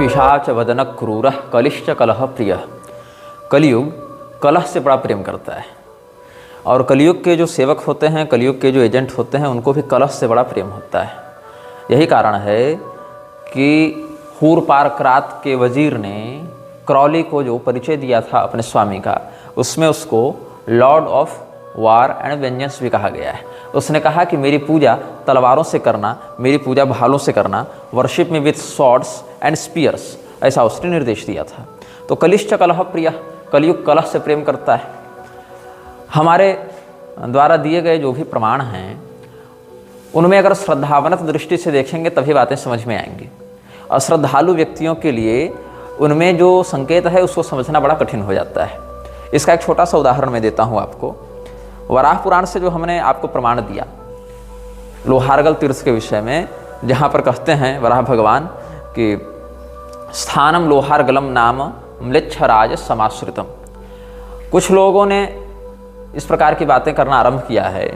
पिशाच वदन क्रूर कलिश्च कलह प्रिय। कलयुग कलह से बड़ा प्रेम करता है और कलयुग के जो सेवक होते हैं, कलयुग के जो एजेंट होते हैं, उनको भी कलह से बड़ा प्रेम होता है। यही कारण है कि हूर पारक्रात के वजीर ने क्रॉली को जो परिचय दिया था अपने स्वामी का, उसमें उसको Lord of war and vengeance भी कहा गया है। उसने कहा कि मेरी पूजा तलवारों से करना, मेरी पूजा भालों से करना, वर्शिप में विथ स्वॉर्ड्स एंड स्पीयर्स, ऐसा उसने निर्देश दिया था। तो कलिश्च कलह प्रिय, कलयुग कलह से प्रेम करता है। हमारे द्वारा दिए गए जो भी प्रमाण हैं उनमें अगर श्रद्धावनत दृष्टि से देखेंगे तभी बातें समझ में आएंगी। अश्रद्धालु व्यक्तियों के लिए उनमें जो संकेत है उसको समझना बड़ा कठिन हो जाता है। इसका एक छोटा सा उदाहरण मैं देता हूँ आपको। वराह पुराण से जो हमने आपको प्रमाण दिया लोहारगल तीर्थ के विषय में, जहाँ पर कहते हैं वराह भगवान कि स्थानम लोहारगलम नाम म्लेच्छराज समाश्रितम। कुछ लोगों ने इस प्रकार की बातें करना आरंभ किया है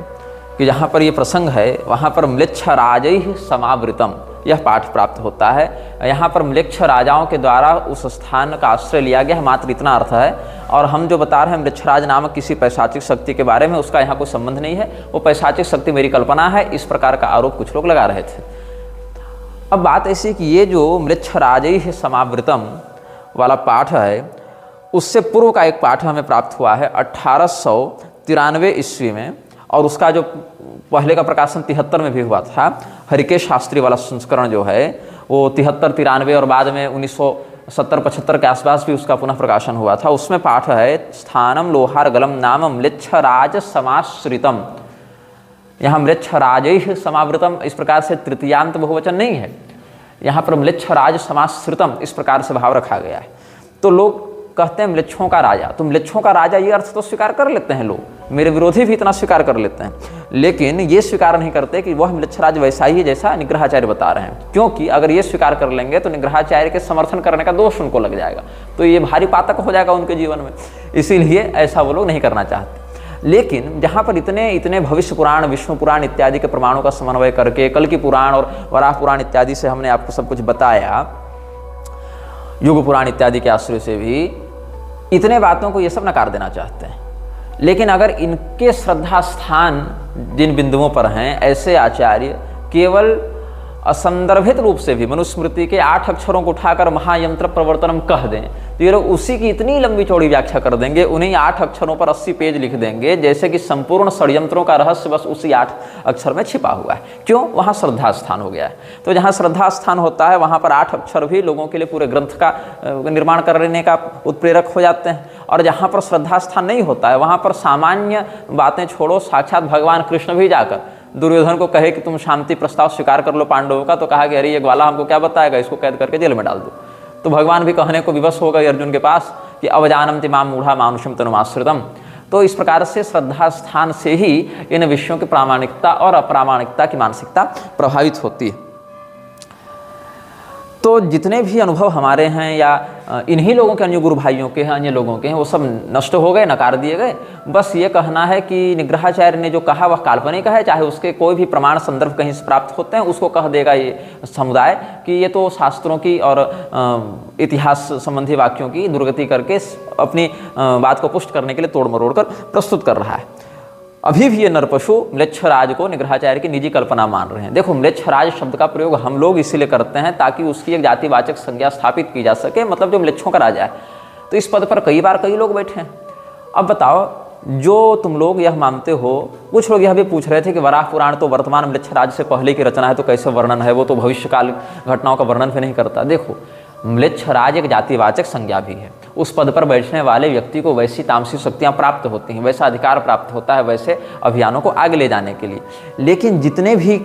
कि जहाँ पर ये प्रसंग है वहाँ पर म्लेच्छराजैः समावृतम यह पाठ प्राप्त होता है। यहाँ पर म्लेच्छ राजाओं के द्वारा उस स्थान का आश्रय लिया गया, मात्र इतना अर्थ है। और हम जो बता रहे हैं म्लेच्छराज नामक किसी पैशाचिक शक्ति के बारे में, उसका यहाँ कोई संबंध नहीं है। वो पैशाचिक शक्ति मेरी कल्पना है, इस प्रकार का आरोप कुछ लोग लगा रहे थे। अब बात ऐसी कि ये जो म्लेच्छराजैः समावृतम वाला पाठ है, उससे पूर्व का एक पाठ हमें प्राप्त हुआ है 1893 ईस्वी में, और उसका जो पहले का प्रकाशन 73 में भी हुआ था। हरिकेश शास्त्री वाला संस्करण जो है वो 73-93 और बाद में 1970-75 के आसपास भी उसका पुनः प्रकाशन हुआ था। उसमें पाठ है स्थानम लोहारगलम नाम म्लेच्छराज समाश्रितम। यहाँ म्लेच्छराजैः समावृतम इस प्रकार से तृतीयांत बहुवचन नहीं है, यहाँ पर म्लेच्छराज समाश्रितम इस प्रकार से भाव रखा गया है। तो लोग कहते हैं म्लेच्छों का राजा, तो म्लेच्छों का राजा ये अर्थ तो स्वीकार कर लेते हैं लोग, मेरे विरोधी भी इतना स्वीकार कर लेते हैं, लेकिन ये स्वीकार नहीं करते कि वह म्लेच्छराज वैसा ही है जैसा निग्रहाचार्य बता रहे हैं। क्योंकि अगर ये स्वीकार कर लेंगे तो निग्रहाचार्य के समर्थन करने का दोष उनको लग जाएगा, तो ये भारी पातक हो जाएगा उनके जीवन में। इसीलिए ऐसा वो लोग नहीं करना चाहते। लेकिन जहाँ पर इतने भविष्य पुराण, विष्णु पुराण इत्यादि के प्रमाणों का समन्वय करके कल्कि पुराण और वराह पुराण इत्यादि से हमने आपको सब कुछ बताया, युग पुराण इत्यादि के आश्रय से भी इतने बातों को ये सब नकार देना चाहते हैं। लेकिन अगर इनके श्रद्धा स्थान जिन बिंदुओं पर हैं, ऐसे आचार्य केवल असंदर्भित रूप से भी मनुस्मृति के 8 अक्षरों को उठाकर महायंत्र प्रवर्तनम कह दें तो ये लोग उसी की इतनी लंबी चौड़ी व्याख्या कर देंगे, उन्हीं 8 अक्षरों पर 80 पेज लिख देंगे, जैसे कि संपूर्ण षड्यंत्रों का रहस्य बस उसी 8 अक्षर में छिपा हुआ है। क्यों? वहाँ श्रद्धा स्थान हो गया है। तो जहाँ श्रद्धा स्थान होता है वहाँ पर 8 अक्षर भी लोगों के लिए पूरे ग्रंथ का निर्माण करने का उत्प्रेरक हो जाते हैं। और जहाँ पर श्रद्धा स्थान नहीं होता है वहाँ पर सामान्य बातें छोड़ो, साक्षात भगवान कृष्ण भी जाकर दुर्योधन को कहे कि तुम शांति प्रस्ताव स्वीकार कर लो पांडवों का, तो कहा कि अरे ये ग्वाला हमको क्या बताएगा, इसको कैद करके जेल में डाल दो। तो भगवान भी कहने को विवश हो गए अर्जुन के पास कि अवजानन्ति माम मूढ़ा मानुषम तनुमाश्रितम। तो इस प्रकार से श्रद्धा स्थान से ही इन विषयों की प्रामाणिकता और अप्रामाणिकता की मानसिकता प्रभावित होती है। तो जितने भी अनुभव हमारे हैं या इन्हीं लोगों के, अन्य गुरु भाइयों के हैं, अन्य लोगों के हैं, वो सब नष्ट हो गए, नकार दिए गए। बस ये कहना है कि निग्रहाचार्य ने जो कहा वह काल्पनिक है, चाहे उसके कोई भी प्रमाण संदर्भ कहीं से प्राप्त होते हैं उसको कह देगा ये समुदाय कि ये तो शास्त्रों की और इतिहास संबंधी वाक्यों की दुर्गति करके अपनी बात को पुष्ट करने के लिए तोड़ मरोड़ कर प्रस्तुत कर रहा है। अभी भी ये नरपशु म्लेच्छराज को निग्रहाचार्य की निजी कल्पना मान रहे हैं। देखो, म्लेच्छराज शब्द का प्रयोग हम लोग इसीलिए करते हैं ताकि उसकी एक जातिवाचक संज्ञा स्थापित की जा सके, मतलब जो म्लेच्छों का राजा है। तो इस पद पर कई बार कई लोग बैठे हैं। अब बताओ, जो तुम लोग यह मानते हो, कुछ लोग यह भी पूछ रहे थे कि वराह पुराण तो वर्तमान म्लेच्छराज से पहले की रचना है, तो कैसे वर्णन है, वो तो भविष्यकाल घटनाओं का वर्णन भी नहीं करता। देखो, म्लेच्छराज एक जातिवाचक संज्ञा भी है। उस पद पर बैठने वाले व्यक्ति को वैसी तामसिक शक्तियाँ प्राप्त होती हैं, वैसा अधिकार प्राप्त होता है वैसे अभियानों को आगे ले जाने के लिए। लेकिन जितने भी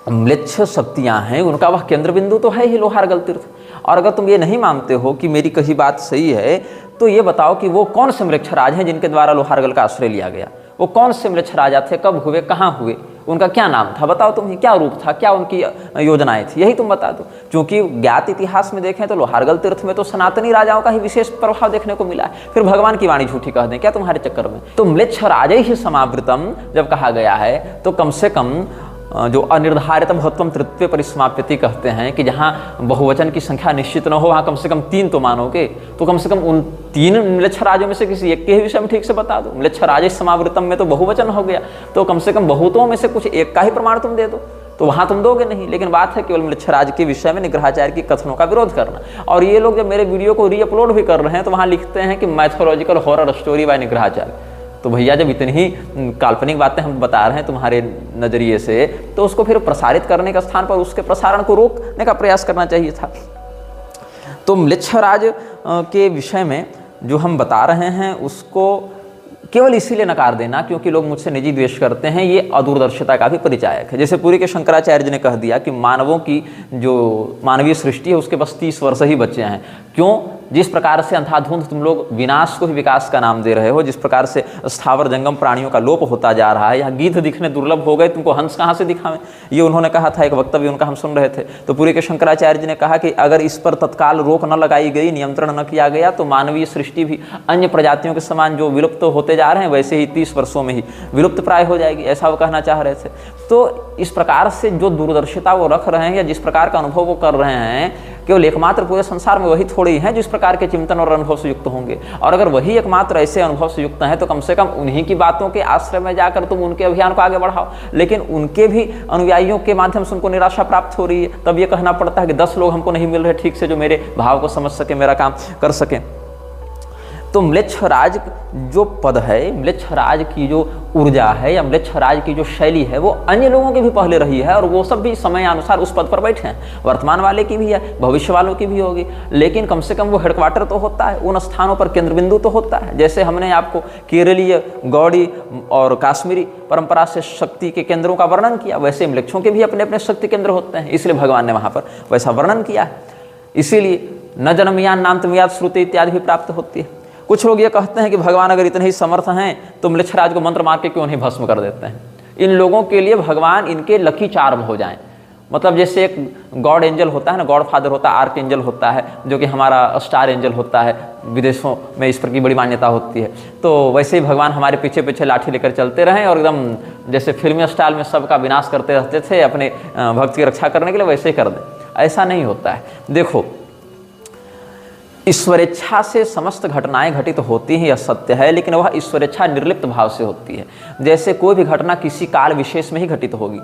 म्लेच्छ शक्तियाँ हैं उनका वह केंद्र बिंदु तो है ही लोहारगल तीर्थ। और अगर तुम ये नहीं मानते हो कि मेरी कही बात सही है, तो ये बताओ कि वो कौन से म्लेच्छराज हैं जिनके द्वारा लोहारगल का आश्रय लिया गया। वो कौन से म्लेच्छ राजा थे, कब हुए, कहाँ हुए, उनका क्या नाम था, बताओ तुम्हें, क्या रूप था, क्या उनकी योजनाएं थी, यही तुम बता दो। क्योंकि ज्ञात इतिहास में देखें तो लोहारगल तीर्थ में तो सनातनी राजाओं का ही विशेष प्रभाव देखने को मिला है। फिर भगवान की वाणी झूठी कह दें क्या तुम्हारे चक्कर में। तो म्लेच्छ राजैः समावृतम जब कहा गया है तो कम से कम जो अनिर्धारित बहुत्वम तृतीय परिसमाप्यति कहते हैं कि जहाँ बहुवचन की संख्या निश्चित न हो वहाँ कम से कम 3 तो मानोगे, तो कम से कम उन 3 म्लेच्छराजों में से किसी एक के ही विषय में ठीक से बता दो। म्लेच्छराज समावृतम में तो बहुवचन हो गया, तो कम से कम बहुतों में से कुछ एक का ही प्रमाण तुम दे दो, तो वहाँ तुम दोगे नहीं। लेकिन बात है केवल म्लेच्छराज के विषय में निग्रहाचार्य की कथनों का विरोध करना। और ये लोग जब मेरे वीडियो को रीअपलोड भी कर रहे हैं तो वहाँ लिखते हैं कि mythological horror story by Nigrahacharya. तो भैया जब इतनी ही काल्पनिक बातें हम बता रहे हैं तुम्हारे नज़रिए से, तो उसको फिर प्रसारित करने के स्थान पर उसके प्रसारण को रोकने का प्रयास करना चाहिए था। तो म्लेच्छराज के विषय में जो हम बता रहे हैं उसको केवल इसीलिए नकार देना क्योंकि लोग मुझसे निजी द्वेष करते हैं, ये अदूरदर्शिता का भी परिचायक है। जैसे पूरी के शंकराचार्य जी ने कह दिया कि मानवों की जो मानवीय सृष्टि है उसके बस 30 वर्ष ही बचे हैं। क्यों? जिस प्रकार से अंधाधुंध तुम लोग विनाश को ही विकास का नाम दे रहे हो, जिस प्रकार से स्थावर जंगम प्राणियों का लोप होता जा रहा है, यहाँ गीध दिखने दुर्लभ हो गए, तुमको हंस कहाँ से दिखावें, ये उन्होंने कहा था। एक वक्तव्य उनका हम सुन रहे थे। तो पूरी के शंकराचार्य जी ने कहा कि अगर इस पर तत्काल रोक न लगाई गई, नियंत्रण न किया गया, तो मानवीय सृष्टि भी अन्य प्रजातियों के समान जो विलुप्त होते जा रहे हैं वैसे ही 30 वर्षों में ही विलुप्त प्राय हो जाएगी, ऐसा वो कहना चाह रहे थे। तो इस प्रकार से जो दूरदर्शिता वो रख रहे हैं या जिस प्रकार का अनुभव वो कर रहे हैं, केवल एकमात्र पूरे संसार में वही थोड़ी हैं जिस प्रकार के चिंतन और अनुभव से युक्त होंगे। और अगर वही एकमात्र ऐसे अनुभव से युक्त हैं तो कम से कम उन्हीं की बातों के आश्रय में जाकर तुम उनके अभियान को आगे बढ़ाओ। लेकिन उनके भी अनुयायियों के माध्यम से उनको निराशा प्राप्त हो रही है, तब ये कहना पड़ता है कि 10 लोग हमको नहीं मिल रहे ठीक से जो मेरे भाव को समझ सके, मेरा काम कर सके। तो म्लेच्छराज जो पद है, म्लेच्छराज की जो ऊर्जा है या म्लेच्छराज की जो शैली है वो अन्य लोगों की भी पहले रही है और वो सब भी समयानुसार उस पद पर बैठे हैं। वर्तमान वाले की भी है, भविष्य वालों की भी होगी, लेकिन कम से कम वो हेडक्वार्टर तो होता है, उन स्थानों पर केंद्र बिंदु तो होता है। जैसे हमने आपको केरलीय, गौड़ी और काश्मीरी परंपरा से शक्ति के केंद्रों का वर्णन किया, वैसे म्लेच्छों के भी अपने अपने शक्ति केंद्र होते हैं, इसलिए भगवान ने वहाँ पर वैसा वर्णन किया है। इसीलिए न जन्मयान नान्तमयात श्रुति इत्यादि भी प्राप्त होती है। कुछ लोग ये कहते हैं कि भगवान अगर इतने ही समर्थ हैं तो म्लेच्छराज को मंत्र मार के क्यों नहीं भस्म कर देते हैं। इन लोगों के लिए भगवान इनके लकी चार्म हो जाएं। मतलब जैसे एक गॉड एंजल होता है ना, गॉड फादर होता है, आर्क एंजल होता है, जो कि हमारा स्टार एंजल होता है, विदेशों में इस पर की बड़ी मान्यता होती है। तो वैसे ही भगवान हमारे पीछे पीछे लाठी लेकर चलते रहें और एकदम जैसे फिल्मी स्टाइल में सबका विनाश करते रहते थे अपने भक्त की रक्षा करने के लिए, वैसे ही कर दें। ऐसा नहीं होता है। देखो, ईश्वरेच्छा से समस्त घटनाएं घटित होती हैं, यह सत्य है, लेकिन वह ईश्वरेच्छा निर्लिप्त भाव से होती है। जैसे कोई भी घटना किसी काल विशेष में ही घटित होगी,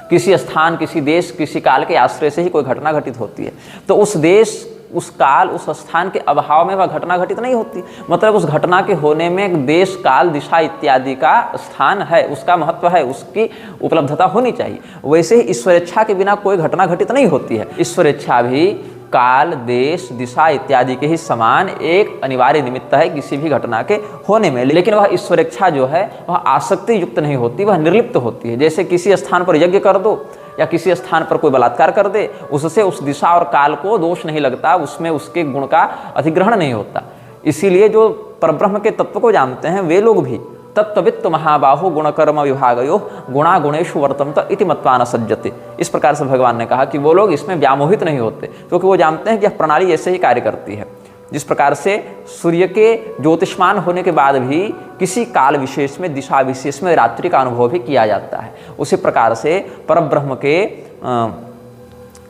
किसी स्थान, किसी देश, किसी काल के आश्रय से ही कोई घटना घटित होती है, तो उस देश, उस काल, उस स्थान के अभाव में वह घटना घटित नहीं होती। मतलब उस घटना के होने में देश, काल, दिशा इत्यादि का स्थान है, उसका महत्व है, उसकी उपलब्धता होनी चाहिए। वैसे ही ईश्वरेच्छा के बिना कोई घटना घटित नहीं होती है। ईश्वरेच्छा भी काल, देश, दिशा इत्यादि के ही समान एक अनिवार्य निमित्त है किसी भी घटना के होने में, लेकिन वह ईश्वरेच्छा जो है वह आसक्ति युक्त नहीं होती, वह निर्लिप्त होती है। जैसे किसी स्थान पर यज्ञ कर दो या किसी स्थान पर कोई बलात्कार कर दे, उससे उस दिशा और काल को दोष नहीं लगता, उसमें उसके गुण का अधिग्रहण नहीं होता। इसीलिए जो परब्रह्म के तत्व को जानते हैं वे लोग भी तत्त्ववित्त महाबाहो गुणकर्म विभागयो गुणा गुणेषु वर्तन्त इति मत्वा न सज्जते। इस प्रकार से भगवान ने कहा कि वो लोग इसमें व्यामोहित नहीं होते, क्योंकि वो जानते हैं कि यह प्रणाली ऐसे ही कार्य करती है। जिस प्रकार से सूर्य के ज्योतिष्मान होने के बाद भी किसी काल विशेष में, दिशा विशेष में रात्रि का अनुभव भी किया जाता है, उसी प्रकार से परब्रह्म के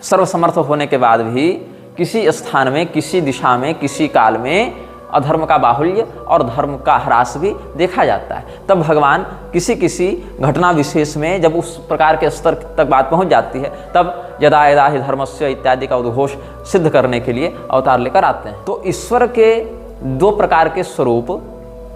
सर्वसमर्थ होने के बाद भी किसी स्थान में, किसी दिशा में, किसी काल में अधर्म का बाहुल्य और धर्म का ह्रास भी देखा जाता है। तब भगवान किसी किसी घटना विशेष में जब उस प्रकार के स्तर तक बात पहुंच जाती है, तब यदा यदा हि धर्मस्य इत्यादि का उद्घोष सिद्ध करने के लिए अवतार लेकर आते हैं। तो ईश्वर के 2 प्रकार के स्वरूप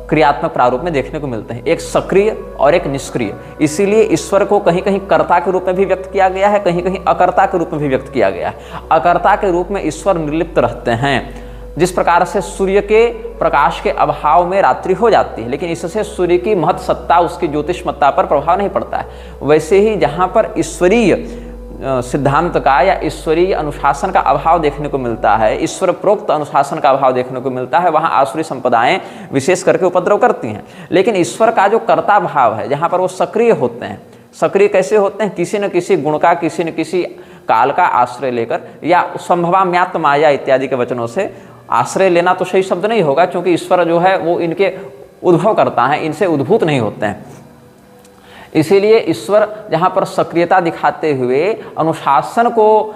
क्रियात्मक प्रारूप में देखने को मिलते हैं, एक सक्रिय और एक निष्क्रिय। इसीलिए ईश्वर को कहीं कहीं कर्ता के रूप में भी व्यक्त किया गया है, कहीं कहीं अकर्ता के रूप में भी व्यक्त किया गया है। अकर्ता के रूप में ईश्वर निर्लिप्त रहते हैं। जिस प्रकार से सूर्य के प्रकाश के अभाव में रात्रि हो जाती है, लेकिन इससे सूर्य की महत सत्ता, उसकी ज्योतिषमत्ता पर प्रभाव नहीं पड़ता है, वैसे ही जहाँ पर ईश्वरीय सिद्धांत का या ईश्वरीय अनुशासन का अभाव देखने को मिलता है, ईश्वर प्रोक्त अनुशासन का अभाव देखने को मिलता है, वहाँ आसुरी संपदाएं विशेष करके उपद्रव करती हैं। लेकिन ईश्वर का जो कर्ता भाव है, जहाँ पर वो सक्रिय होते हैं, सक्रिय कैसे होते हैं? किसी न किसी गुण का, किसी न किसी काल का आश्रय लेकर, या संभवाम्यात्म माया इत्यादि के वचनों से आश्रय लेना तो सही शब्द नहीं होगा, क्योंकि ईश्वर जो है वो इनके उद्भव करता है, इनसे उद्भूत नहीं होते हैं। इसीलिए ईश्वर जहाँ पर सक्रियता दिखाते हुए अनुशासन को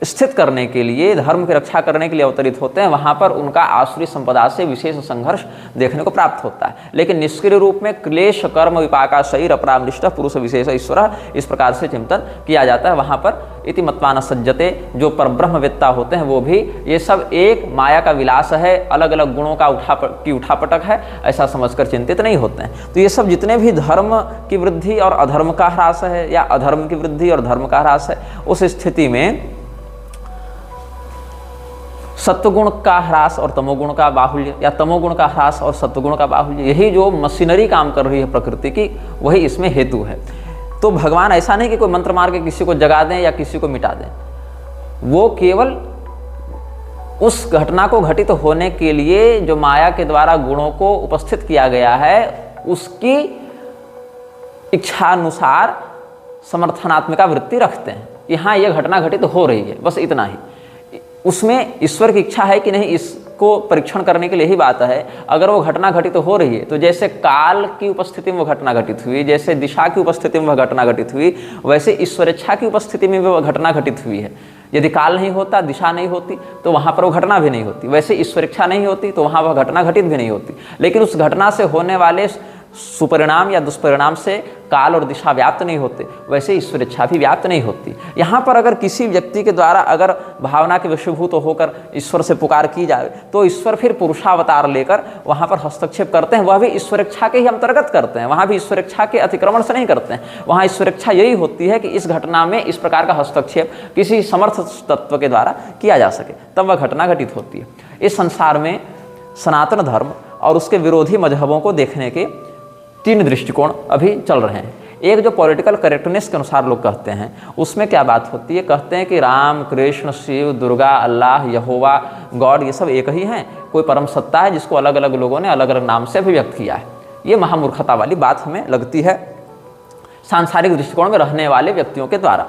स्थित करने के लिए, धर्म की रक्षा करने के लिए अवतरित होते हैं, वहाँ पर उनका आसुरी संपदा से विशेष संघर्ष देखने को प्राप्त होता है। लेकिन निष्क्रिय रूप में क्लेश कर्म विपाका शरीर अपरामृष्ट पुरुष विशेष ईश्वर, इस प्रकार से चिंतन किया जाता है। वहाँ पर इति मत्वा न सज्जते, जो परब्रह्मवेत्ता होते हैं वो भी ये सब एक माया का विलास है, अलग अलग गुणों का उठापटक है, ऐसा समझकर चिंतित नहीं होते हैं। तो ये सब जितने भी धर्म की वृद्धि और अधर्म का ह्रास है, या अधर्म की वृद्धि और धर्म का ह्रास है, उस स्थिति में सत्वगुण का ह्रास और तमोगुण का बाहुल्य, या तमोगुण का ह्रास और सत्वगुण का बाहुल्य, यही जो मशीनरी काम कर रही है प्रकृति की, वही इसमें हेतु है। तो भगवान ऐसा नहीं कि कोई मंत्र मार के किसी को जगा दें या किसी को मिटा दें, वो केवल उस घटना को घटित होने के लिए जो माया के द्वारा गुणों को उपस्थित किया गया है, उसकी इच्छानुसार समर्थनात्मिका वृत्ति रखते हैं कि हाँ ये घटना घटित हो रही है, बस इतना ही। उसमें ईश्वर की इच्छा है कि नहीं, इसको परीक्षण करने के लिए ही बात है। अगर वो घटना घटित हो रही है तो जैसे काल की उपस्थिति में वो घटना घटित हुई, जैसे दिशा की उपस्थिति में वह घटना घटित हुई, वैसे ईश्वरेच्छा की उपस्थिति में वह घटना घटित हुई है। यदि काल नहीं होता, दिशा नहीं होती, तो वहाँ पर वो घटना भी नहीं होती। वैसे ईश्वरेच्छा नहीं होती तो वहाँ वह घटना घटित भी नहीं होती। लेकिन उस घटना से होने वाले सुपरिणाम या दुष्परिणाम से काल और दिशा व्याप्त नहीं होते, वैसे ईश्वर इच्छा भी व्याप्त नहीं होती। यहाँ पर अगर किसी व्यक्ति के द्वारा अगर भावना के वशीभूत होकर ईश्वर से पुकार की जाए, तो ईश्वर फिर पुरुषावतार लेकर वहाँ पर हस्तक्षेप करते हैं। वह भी ईश्वर इच्छा के ही अंतर्गत करते हैं, वहाँ भी ईश्वर इच्छा के अतिक्रमण से नहीं करते हैं। वहाँ ईश्वर इच्छा यही होती है कि इस घटना में इस प्रकार का हस्तक्षेप किसी समर्थ तत्व के द्वारा किया जा सके, तब वह घटना घटित होती है। इस संसार में सनातन धर्म और उसके विरोधी मजहबों को देखने के 3 दृष्टिकोण अभी चल रहे हैं। एक जो पॉलिटिकल करेक्टनेस के अनुसार लोग कहते हैं, उसमें क्या बात होती है, कहते हैं कि राम, कृष्ण, शिव, दुर्गा, अल्लाह, यहोवा, गॉड, ये सब एक ही हैं। कोई परम सत्ता है जिसको अलग अलग लोगों ने अलग अलग नाम से अभिव्यक्त किया है। ये महामूर्खता वाली बात हमें लगती है सांसारिक दृष्टिकोण में रहने वाले व्यक्तियों के द्वारा।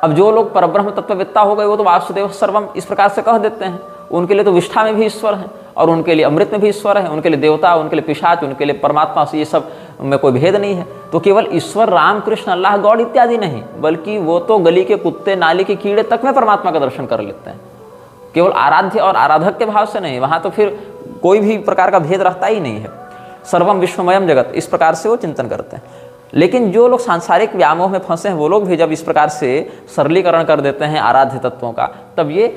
अब जो लोग परब्रह्म तत्ववेत्ता हो गए, वो तो वासुदेव सर्वम इस प्रकार से कह देते हैं। उनके लिए तो विष्ठा में भी ईश्वर है, और उनके लिए अमृत में भी ईश्वर है, उनके लिए देवता, उनके लिए पिशाच, उनके लिए परमात्मा, ये सब में कोई भेद नहीं है। तो केवल ईश्वर, राम, कृष्ण, अल्लाह, गॉड इत्यादि नहीं, बल्कि वो तो गली के कुत्ते, नाली के कीड़े तक में परमात्मा का दर्शन कर लेते हैं। केवल आराध्य और आराधक के भाव से नहीं, वहाँ तो फिर कोई भी प्रकार का भेद रहता ही नहीं है। सर्वम विश्वमयम जगत, इस प्रकार से वो चिंतन करते हैं। लेकिन जो लोग सांसारिक व्यामोह में फंसे हैं, वो लोग भी जब इस प्रकार से सरलीकरण कर देते हैं आराध्य तत्वों का, तब ये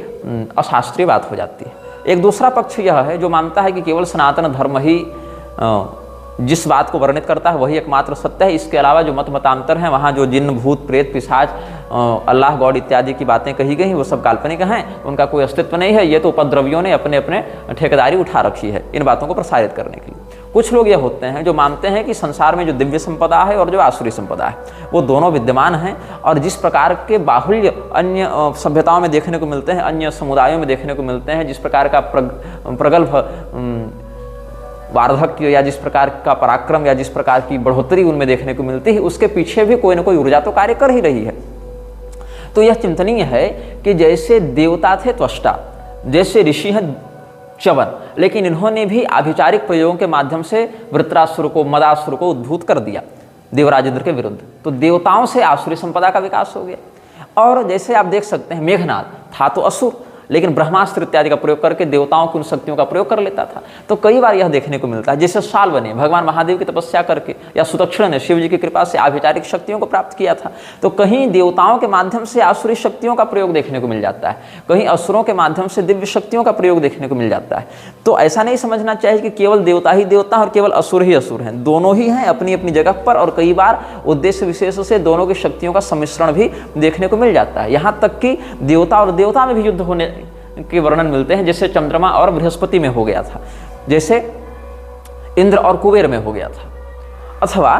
अशास्त्रीय बात हो जाती है। एक दूसरा पक्ष यह है जो मानता है कि केवल सनातन धर्म ही जिस बात को वर्णित करता है वही एकमात्र सत्य है। इसके अलावा जो मतांतर हैं, वहाँ जो जिन्न, भूत, प्रेत, पिशाच, अल्लाह, गॉड इत्यादि की बातें कही गई, वो सब काल्पनिक हैं, उनका कोई अस्तित्व नहीं है। ये तो उपद्रवियों ने अपने अपने ठेकेदारी उठा रखी है इन बातों को प्रसारित करने के लिए। कुछ लोग ये होते हैं जो मानते हैं कि संसार में जो दिव्य संपदा है और जो आसुरी संपदा है, वो दोनों विद्यमान हैं, और जिस प्रकार के बाहुल्य अन्य सभ्यताओं में देखने को मिलते हैं, अन्य समुदायों में देखने को मिलते हैं, जिस प्रकार का प्रगल्भ वार्धक्य या जिस प्रकार का पराक्रम या जिस प्रकार की बढ़ोतरी उनमें देखने को मिलती है, उसके पीछे भी कोई ना कोई ऊर्जा तो कार्य कर ही रही है। तो यह चिंतनीय है कि जैसे देवता थे त्वष्टा, जैसे ऋषि हैं च्यवन, लेकिन इन्होंने भी आभिचारिक प्रयोगों के माध्यम से वृत्रासुर को, मदासुर को उद्भूत कर दिया देवराज इंद्र के विरुद्ध। तो देवताओं से आसुरी संपदा का विकास हो गया। और जैसे आप देख सकते हैं, मेघनाद था तो असुर, लेकिन ब्रह्मास्त्र इत्यादि का प्रयोग करके देवताओं की उन शक्तियों का प्रयोग कर लेता था। तो कई बार यह देखने को मिलता है, जैसे शाल्व ने भगवान महादेव की तपस्या करके, या सुदक्षिण ने शिव जी की कृपा से आभिचारिक शक्तियों को प्राप्त किया था। तो कहीं देवताओं के माध्यम से आसुरी शक्तियों का प्रयोग देखने को मिल जाता है, कहीं असुरों के माध्यम से दिव्य शक्तियों का प्रयोग देखने को मिल जाता है। तो ऐसा नहीं समझना चाहिए कि केवल देवता ही देवता और केवल असुर ही असुर हैं। दोनों ही हैं अपनी अपनी जगह पर, और कई बार उद्देश्य विशेष से दोनों की शक्तियों का सम्मिश्रण भी देखने को मिल जाता है। यहाँ तक कि देवता और देवता में भी युद्ध होने के वर्णन मिलते हैं, जैसे चंद्रमा और बृहस्पति में हो गया था, जैसे इंद्र और कुबेर में हो गया था, अथवा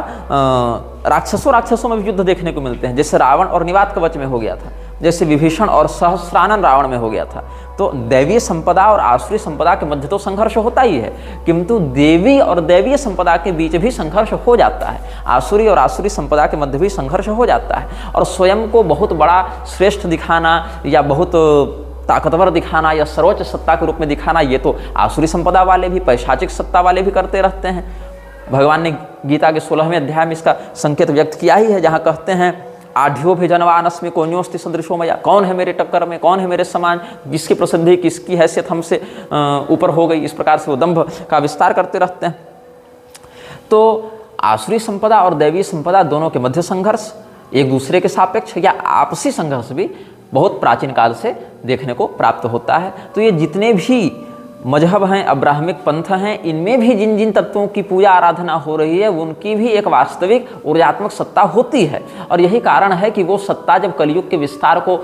राक्षसों में भी युद्ध देखने को मिलते हैं, जैसे रावण और निवात कवच में हो गया था, जैसे विभीषण और सहस्रानन रावण में हो गया था। तो दैवीय संपदा और आसुरी संपदा के मध्य तो संघर्ष होता ही है, किंतु देवी और दैवीय संपदा के बीच भी संघर्ष हो जाता है, आसुरी और आसुरी संपदा के मध्य भी संघर्ष हो जाता है। और स्वयं को बहुत बड़ा श्रेष्ठ दिखाना या बहुत ताकतवर दिखाना या सर्वोच्च सत्ता के रूप में दिखाना, ये तो आसुरी संपदा वाले भी, पैशाचिक सत्ता वाले भी करते रहते हैं। भगवान ने गीता के 16वें अध्याय में इसका संकेत व्यक्त किया ही है, जहाँ कहते हैं आढ़्यो भी जनवानस्मि कोन्योस्ति सदृशो मया, कौन है मेरे टक्कर में, कौन है मेरे समान, जिसकी प्रसिद्धि, किसकी हैसियत हमसे ऊपर हो गई। इस प्रकार से वो दंभ का विस्तार करते रहते हैं। तो आसुरी संपदा और दैवीय संपदा दोनों के मध्य संघर्ष, एक दूसरे के सापेक्ष या आपसी संघर्ष भी बहुत प्राचीन काल से देखने को प्राप्त होता है। तो ये जितने भी मजहब हैं, अब्राह्मिक पंथ हैं, इनमें भी जिन जिन तत्वों की पूजा आराधना हो रही है उनकी भी एक वास्तविक ऊर्जात्मक सत्ता होती है। और यही कारण है कि वो सत्ता जब कलयुग के विस्तार को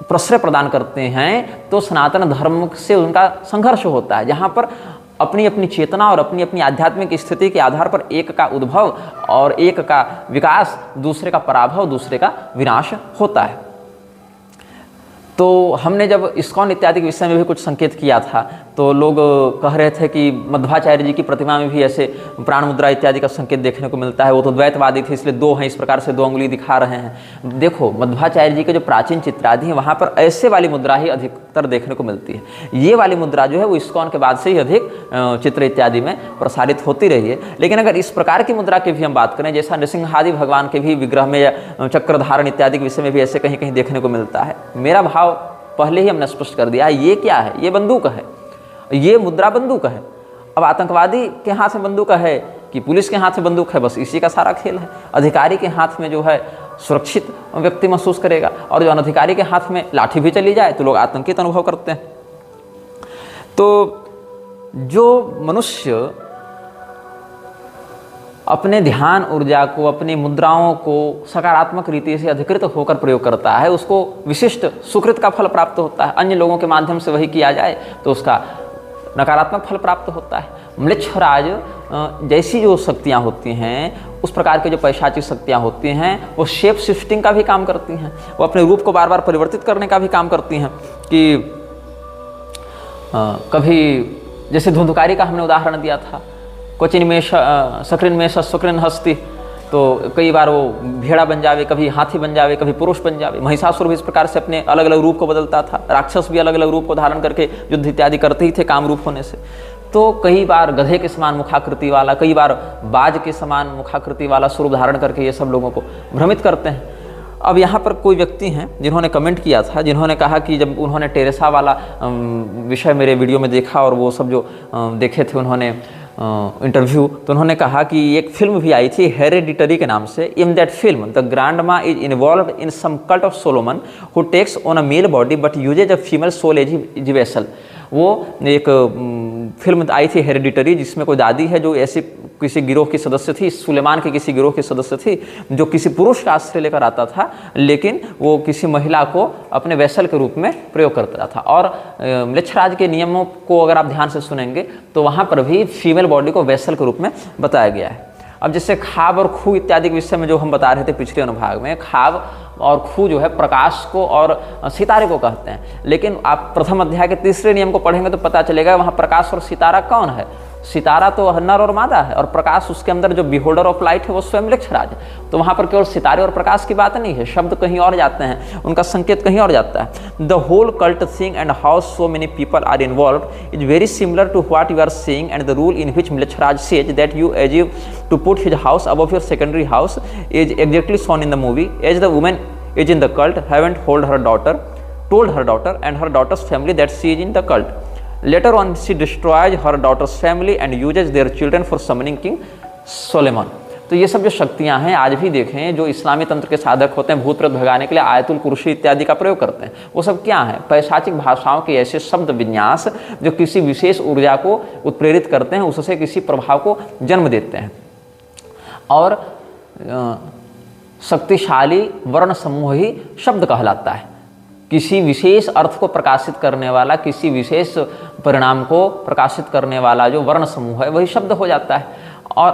प्रश्रय प्रदान करते हैं तो सनातन धर्म से उनका संघर्ष होता है, जहाँ पर अपनी अपनी चेतना और अपनी अपनी आध्यात्मिक स्थिति के आधार पर एक का उद्भव और एक का विकास, दूसरे का पराभव, दूसरे का विनाश होता है। तो हमने जब इस्कॉन इत्यादि के विषय में भी कुछ संकेत किया था तो लोग कह रहे थे कि मध्वाचार्य जी की प्रतिमा में भी ऐसे प्राण मुद्रा इत्यादि का संकेत देखने को मिलता है। वो तो द्वैतवादी थे, इसलिए दो हैं, इस प्रकार से दो अंगुली दिखा रहे हैं। देखो, मध्वाचार्य जी के जो प्राचीन चित्रादि हैं वहाँ पर ऐसे वाली मुद्रा ही अधिकतर देखने को मिलती है। ये वाली मुद्रा जो है वो इस्कॉन के बाद से ही अधिक चित्र इत्यादि में प्रसारित होती रही है। लेकिन अगर इस प्रकार की मुद्रा की भी हम बात करें, जैसा नृसिंहादि भगवान के भी विग्रह में या चक्रधारण इत्यादि के विषय में भी ऐसे कहीं कहीं देखने को मिलता है। मेरा भाव पहले ही हमने स्पष्ट कर दिया है, ये क्या है, ये बंदूक है, ये मुद्रा बंदूक है। अब आतंकवादी के हाथ में बंदूक है कि पुलिस के हाथ में बंदूक है, बस इसी का सारा खेल है। अधिकारी के हाथ में जो है सुरक्षित व्यक्ति महसूस करेगा, और जो अनधिकारी के हाथ में लाठी भी चली जाए तो लोग आतंकित अनुभव करते हैं। तो जो मनुष्य अपने ध्यान ऊर्जा को, अपनी मुद्राओं को सकारात्मक रीति से अधिकृत होकर प्रयोग करता है, उसको विशिष्ट सुकृत का फल प्राप्त होता है। अन्य लोगों के माध्यम से वही किया जाए तो उसका नकारात्मक फल प्राप्त होता है। म्लेच्छराज जैसी जो शक्तियाँ होती हैं, उस प्रकार की जो पैशाचिक शक्तियाँ होती हैं, वो शेप शिफ्टिंग का भी काम करती हैं। वो अपने रूप को बार बार परिवर्तित करने का भी काम करती हैं कि कभी जैसे धुंधकारी का हमने उदाहरण दिया था, क्वचिन में सक्रिन में शुक्रिन हस्ती, तो कई बार वो भेड़ा बन जावे, कभी हाथी बन जावे, कभी पुरुष बन जावे। महिषासुर भी इस प्रकार से अपने अलग अलग रूप को बदलता था। राक्षस भी अलग अलग रूप को धारण करके युद्ध इत्यादि करते ही थे काम रूप होने से। तो कई बार गधे के समान मुखाकृति वाला, कई बार बाज के समान मुखाकृति वाला स्वरूप धारण करके ये सब लोगों को भ्रमित करते हैं। अब यहाँ पर कोई व्यक्ति हैं जिन्होंने कमेंट किया था, जिन्होंने कहा कि जब उन्होंने टेरेसा वाला विषय मेरे वीडियो में देखा और वो सब जो देखे थे उन्होंने इंटरव्यू, तो उन्होंने कहा कि एक फिल्म भी आई थी हेरेडिटरी के नाम से। In that film the grandma is involved in some cult of Solomon who takes on a male body but uses a female soul as vessel. वो एक फिल्म आई थी हेरेडिटरी, जिसमें कोई दादी है जो ऐसी किसी गिरोह की सदस्य थी, सुलेमान के किसी गिरोह की सदस्य थी, जो किसी पुरुष का आश्रय लेकर आता था, लेकिन वो किसी महिला को अपने वैसल के रूप में प्रयोग करता था। और म्लेच्छराज के नियमों को अगर आप ध्यान से सुनेंगे तो वहाँ पर भी फीमेल बॉडी को वैसल के रूप में बताया गया है। अब जैसे खाब और खू इत्यादि के विषय में जो हम बता रहे थे पिछले अनुभाग में, खाब और खू जो है प्रकाश को और सितारे को कहते हैं। लेकिन आप प्रथम अध्याय के तीसरे नियम को पढ़ेंगे तो पता चलेगा वहाँ प्रकाश और सितारा कौन है। सितारा तो नर और मादा है, और प्रकाश उसके अंदर जो बिहोल्डर ऑफ लाइट है वो स्वयं म्लेच्छराज है। तो वहाँ पर केवल सितारे और प्रकाश की बात नहीं है, शब्द कहीं और जाते हैं, उनका संकेत कहीं और जाता है। The whole cult thing and how so many people are involved is very similar to what you are seeing and the rule in which Mlechharaj says that you achieve to put his house above your secondary house is exactly shown in the movie as the woman is in the cult haven't told her daughter and her daughter's family that she is in the cult. Later on she destroys her daughter's family and uses their children for summoning King Solomon. तो ये सब जो शक्तियाँ हैं आज भी देखें, जो इस्लामी तंत्र के साधक होते हैं भूत प्रेत भगाने के लिए आयतुल कुर्सी इत्यादि का प्रयोग करते हैं, वो सब क्या है? पैशाचिक भाषाओं के ऐसे शब्द विन्यास जो किसी विशेष ऊर्जा को उत्प्रेरित करते हैं, उससे किसी प्रभाव को जन्म देते हैं। और शक्तिशाली वर्ण समूह ही शब्द कहलाता है। किसी विशेष अर्थ को प्रकाशित करने वाला, किसी विशेष परिणाम को प्रकाशित करने वाला जो वर्ण समूह है वही शब्द हो जाता है। और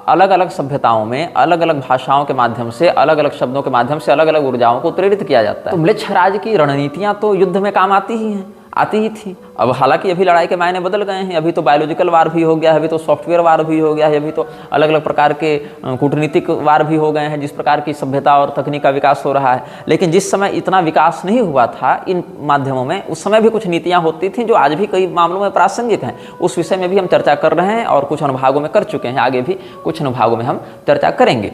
अलग अलग सभ्यताओं में अलग अलग भाषाओं के माध्यम से, अलग अलग शब्दों के माध्यम से अलग अलग ऊर्जाओं को उत्प्रेरित किया जाता है। तो म्लेच्छराज की रणनीतियाँ तो युद्ध में काम आती ही हैं। आती ही थी। अब हालांकि अभी लड़ाई के मायने बदल गए हैं, अभी तो बायोलॉजिकल वार भी हो गया है, अभी तो सॉफ्टवेयर वार भी हो गया है, अभी तो अलग अलग प्रकार के कूटनीतिक वार भी हो गए हैं, जिस प्रकार की सभ्यता और तकनीक का विकास हो रहा है। लेकिन जिस समय इतना विकास नहीं हुआ था इन माध्यमों में, उस समय भी कुछ नीतियाँ होती थी जो आज भी कई मामलों में प्रासंगिक हैं। उस विषय में भी हम चर्चा कर रहे हैं और कुछ अनुभागों में कर चुके हैं, आगे भी कुछ अनुभागों में हम चर्चा करेंगे।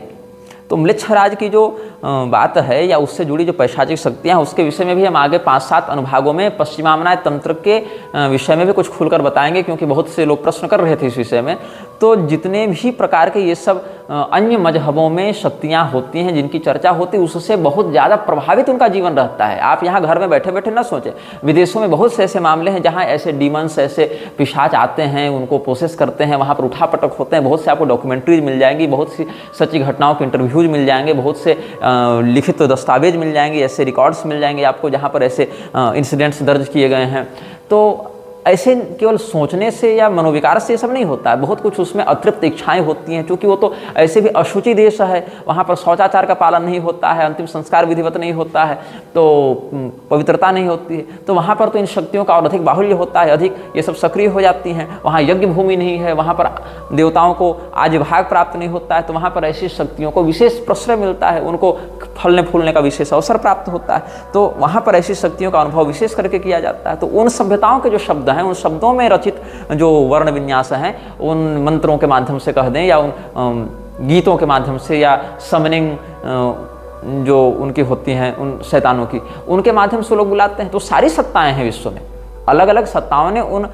तो म्लेच्छराज की जो बात है या उससे जुड़ी जो पैशाचिक शक्तियाँ, उसके विषय में भी हम आगे 5-7 अनुभागों में पश्चिमामनाय तंत्र के विषय में भी कुछ खुलकर बताएंगे, क्योंकि बहुत से लोग प्रश्न कर रहे थे इस विषय में। तो जितने भी प्रकार के ये सब अन्य मजहबों में शक्तियाँ होती हैं जिनकी चर्चा होती है, उससे बहुत ज़्यादा प्रभावित उनका जीवन रहता है। आप यहाँ घर में बैठे बैठे न सोचें, विदेशों में बहुत से ऐसे मामले हैं जहाँ ऐसे डीमंस, ऐसे पिशाच आते हैं, उनको प्रोसेस करते हैं, वहाँ पर उठापटक होते हैं। बहुत से आपको डॉक्यूमेंट्रीज मिल जाएंगी, बहुत सी सच्ची घटनाओं के इंटरव्यूज मिल जाएंगे, बहुत से लिखित दस्तावेज मिल जाएंगे, ऐसे रिकॉर्ड्स मिल जाएंगे आपको जहाँ पर ऐसे इंसिडेंट्स दर्ज किए गए हैं। तो ऐसे केवल सोचने से या मनोविकार से ये सब नहीं होता है, बहुत कुछ उसमें अतृप्त इच्छाएं होती हैं, क्योंकि वो तो ऐसे भी अशुचि देश है, वहाँ पर शौचाचार का पालन नहीं होता है, अंतिम संस्कार विधिवत नहीं होता है, तो पवित्रता नहीं होती है। तो वहाँ पर तो इन शक्तियों का और अधिक बाहुल्य होता है, अधिक ये सब सक्रिय हो जाती हैं। वहाँ यज्ञ भूमि नहीं है, वहाँ पर देवताओं को आज भाग प्राप्त नहीं होता है, तो वहाँ पर ऐसी शक्तियों को विशेष प्रश्रय मिलता है, उनको फलने फूलने का विशेष अवसर प्राप्त होता है। तो वहाँ पर ऐसी शक्तियों का अनुभव विशेष करके किया जाता है। तो उन सभ्यताओं के जो शब्द हैं, उन शब्दों में रचित जो वर्ण विन्यास हैं, उन मंत्रों के माध्यम से कह दें या उन गीतों के माध्यम से या समनिंग जो उनकी होती हैं उन शैतानों की, उनके माध्यम से लोग बुलाते हैं। तो सारी सत्ताएं हैं विश्व में, अलग अलग सत्ताओं ने उन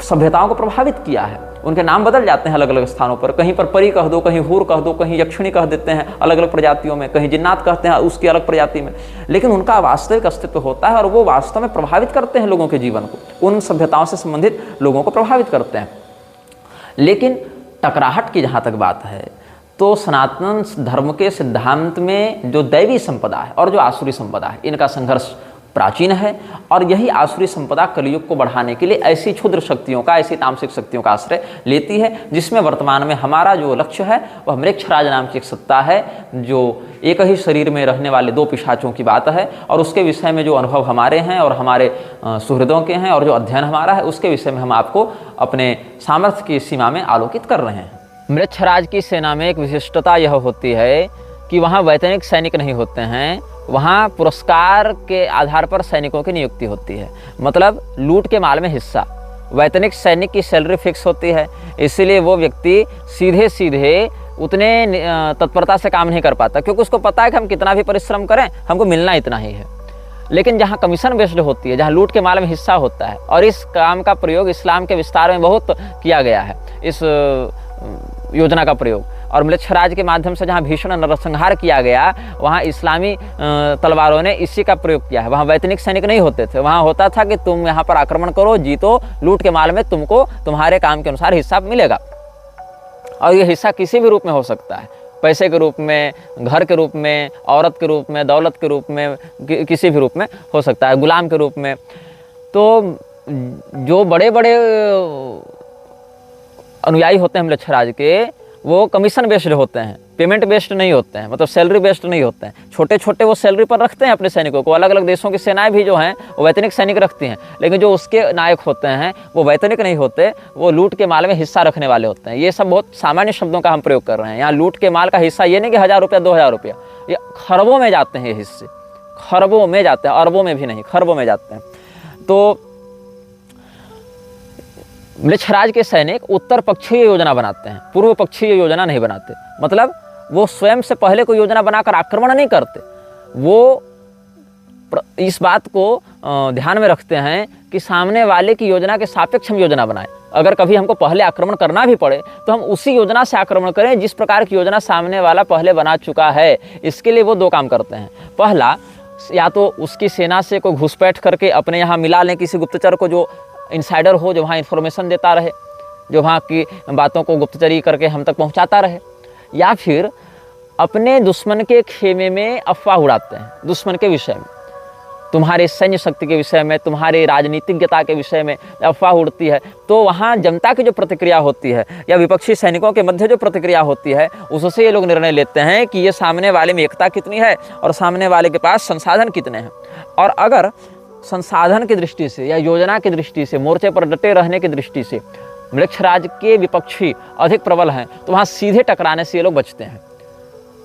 सभ्यताओं को प्रभावित किया है। उनके नाम बदल जाते हैं अलग अलग स्थानों पर, कहीं पर परी कह दो, कहीं हूर कह दो, कहीं यक्षिणी कह देते हैं अलग अलग प्रजातियों में, कहीं जिन्नात कहते हैं उसकी अलग प्रजाति में, लेकिन उनका वास्तविक अस्तित्व होता है और वो वास्तव में प्रभावित करते हैं लोगों के जीवन को, उन सभ्यताओं से संबंधित लोगों को प्रभावित करते हैं। लेकिन टकराहट की जहाँ तक बात है, तो सनातन धर्म के सिद्धांत में जो दैवी संपदा है और जो आसुरी संपदा है, इनका संघर्ष प्राचीन है। और यही आसुरी संपदा कलयुग को बढ़ाने के लिए ऐसी क्षुद्र शक्तियों का, ऐसी तामसिक शक्तियों का आश्रय लेती है, जिसमें वर्तमान में हमारा जो लक्ष्य है वह म्लेच्छराज नाम की एक सत्ता है, जो एक ही शरीर में रहने वाले 2 पिशाचों की बात है। और उसके विषय में जो अनुभव हमारे हैं और हमारे सुहृदों के हैं और जो अध्ययन हमारा है, उसके विषय में हम आपको अपने सामर्थ्य की सीमा में आलोकित कर रहे हैं। म्लेच्छराज की सेना में एक विशिष्टता यह होती है कि वहाँ वैतनिक सैनिक नहीं होते हैं, वहाँ पुरस्कार के आधार पर सैनिकों की नियुक्ति होती है। मतलब लूट के माल में हिस्सा। वैतनिक सैनिक की सैलरी फिक्स होती है, इसीलिए वो व्यक्ति सीधे सीधे उतने तत्परता से काम नहीं कर पाता, क्योंकि उसको पता है कि हम कितना भी परिश्रम करें हमको मिलना इतना ही है। लेकिन जहाँ कमीशन बेस्ड होती है, जहाँ लूट के माल में हिस्सा होता है, और इस काम का प्रयोग इस्लाम के विस्तार में बहुत किया गया है, इस योजना का प्रयोग। और म्लेच्छराज के माध्यम से जहाँ भीषण नरसंहार किया गया, वहाँ इस्लामी तलवारों ने इसी का प्रयोग किया है। वहाँ वैतनिक सैनिक नहीं होते थे, वहाँ होता था कि तुम यहाँ पर आक्रमण करो, जीतो, लूट के माल में तुमको तुम्हारे काम के अनुसार हिस्सा मिलेगा। और ये हिस्सा किसी भी रूप में हो सकता है, पैसे के रूप में, घर के रूप में, औरत के रूप में, दौलत के रूप में, किसी भी रूप में हो सकता है, गुलाम के रूप में। तो जो बड़े बड़े अनुयायी होते हैं म्लेच्छराज के, वो कमीशन बेस्ड होते हैं, पेमेंट बेस्ड नहीं होते हैं, मतलब सैलरी बेस्ड नहीं होते हैं। छोटे छोटे वो सैलरी पर रखते हैं अपने सैनिकों को। अलग अलग देशों की सेनाएं भी जो हैं वो वैतनिक सैनिक रखती हैं, लेकिन जो उसके नायक होते हैं वो वैतनिक नहीं होते, वो लूट के माल में हिस्सा रखने वाले होते हैं। ये सब बहुत सामान्य शब्दों का हम प्रयोग कर रहे हैं। यहाँ लूट के माल का हिस्सा ये नहीं कि 1000 रुपया 2000 रुपया, ये खरबों में जाते हैं, ये हिस्से खरबों में जाते हैं, अरबों में भी नहीं, खरबों में जाते हैं। तो म्लेच्छराज के सैनिक उत्तर पक्षीय योजना बनाते हैं, पूर्व पक्षीय योजना नहीं बनाते। मतलब वो स्वयं से पहले कोई योजना बनाकर आक्रमण नहीं करते, वो इस बात को ध्यान में रखते हैं कि सामने वाले की योजना के सापेक्ष हम योजना बनाएं। अगर कभी हमको पहले आक्रमण करना भी पड़े तो हम उसी योजना से आक्रमण करें जिस प्रकार की योजना सामने वाला पहले बना चुका है। इसके लिए वो 2 काम करते हैं। पहला, या तो उसकी सेना से कोई घुसपैठ करके अपने यहाँ मिला लें किसी गुप्तचर को, जो इनसाइडर हो, जो वहाँ इन्फॉर्मेशन देता रहे, जो वहाँ की बातों को गुप्तचरी करके हम तक पहुँचाता रहे। या फिर अपने दुश्मन के खेमे में अफवाह उड़ाते हैं, दुश्मन के विषय में, तुम्हारे सैन्य शक्ति के विषय में, तुम्हारे राजनीतिज्ञता के विषय में अफवाह उड़ती है। तो वहाँ जनता की जो प्रतिक्रिया होती है या विपक्षी सैनिकों के मध्य जो प्रतिक्रिया होती है, उससे ये लोग निर्णय लेते हैं कि ये सामने वाले में एकता कितनी है और सामने वाले के पास संसाधन कितने हैं। और अगर संसाधन की दृष्टि से या योजना की दृष्टि से, मोर्चे पर डटे रहने की दृष्टि से मृक्षराज के विपक्षी अधिक प्रबल हैं, तो वहाँ सीधे टकराने से ये लोग बचते हैं।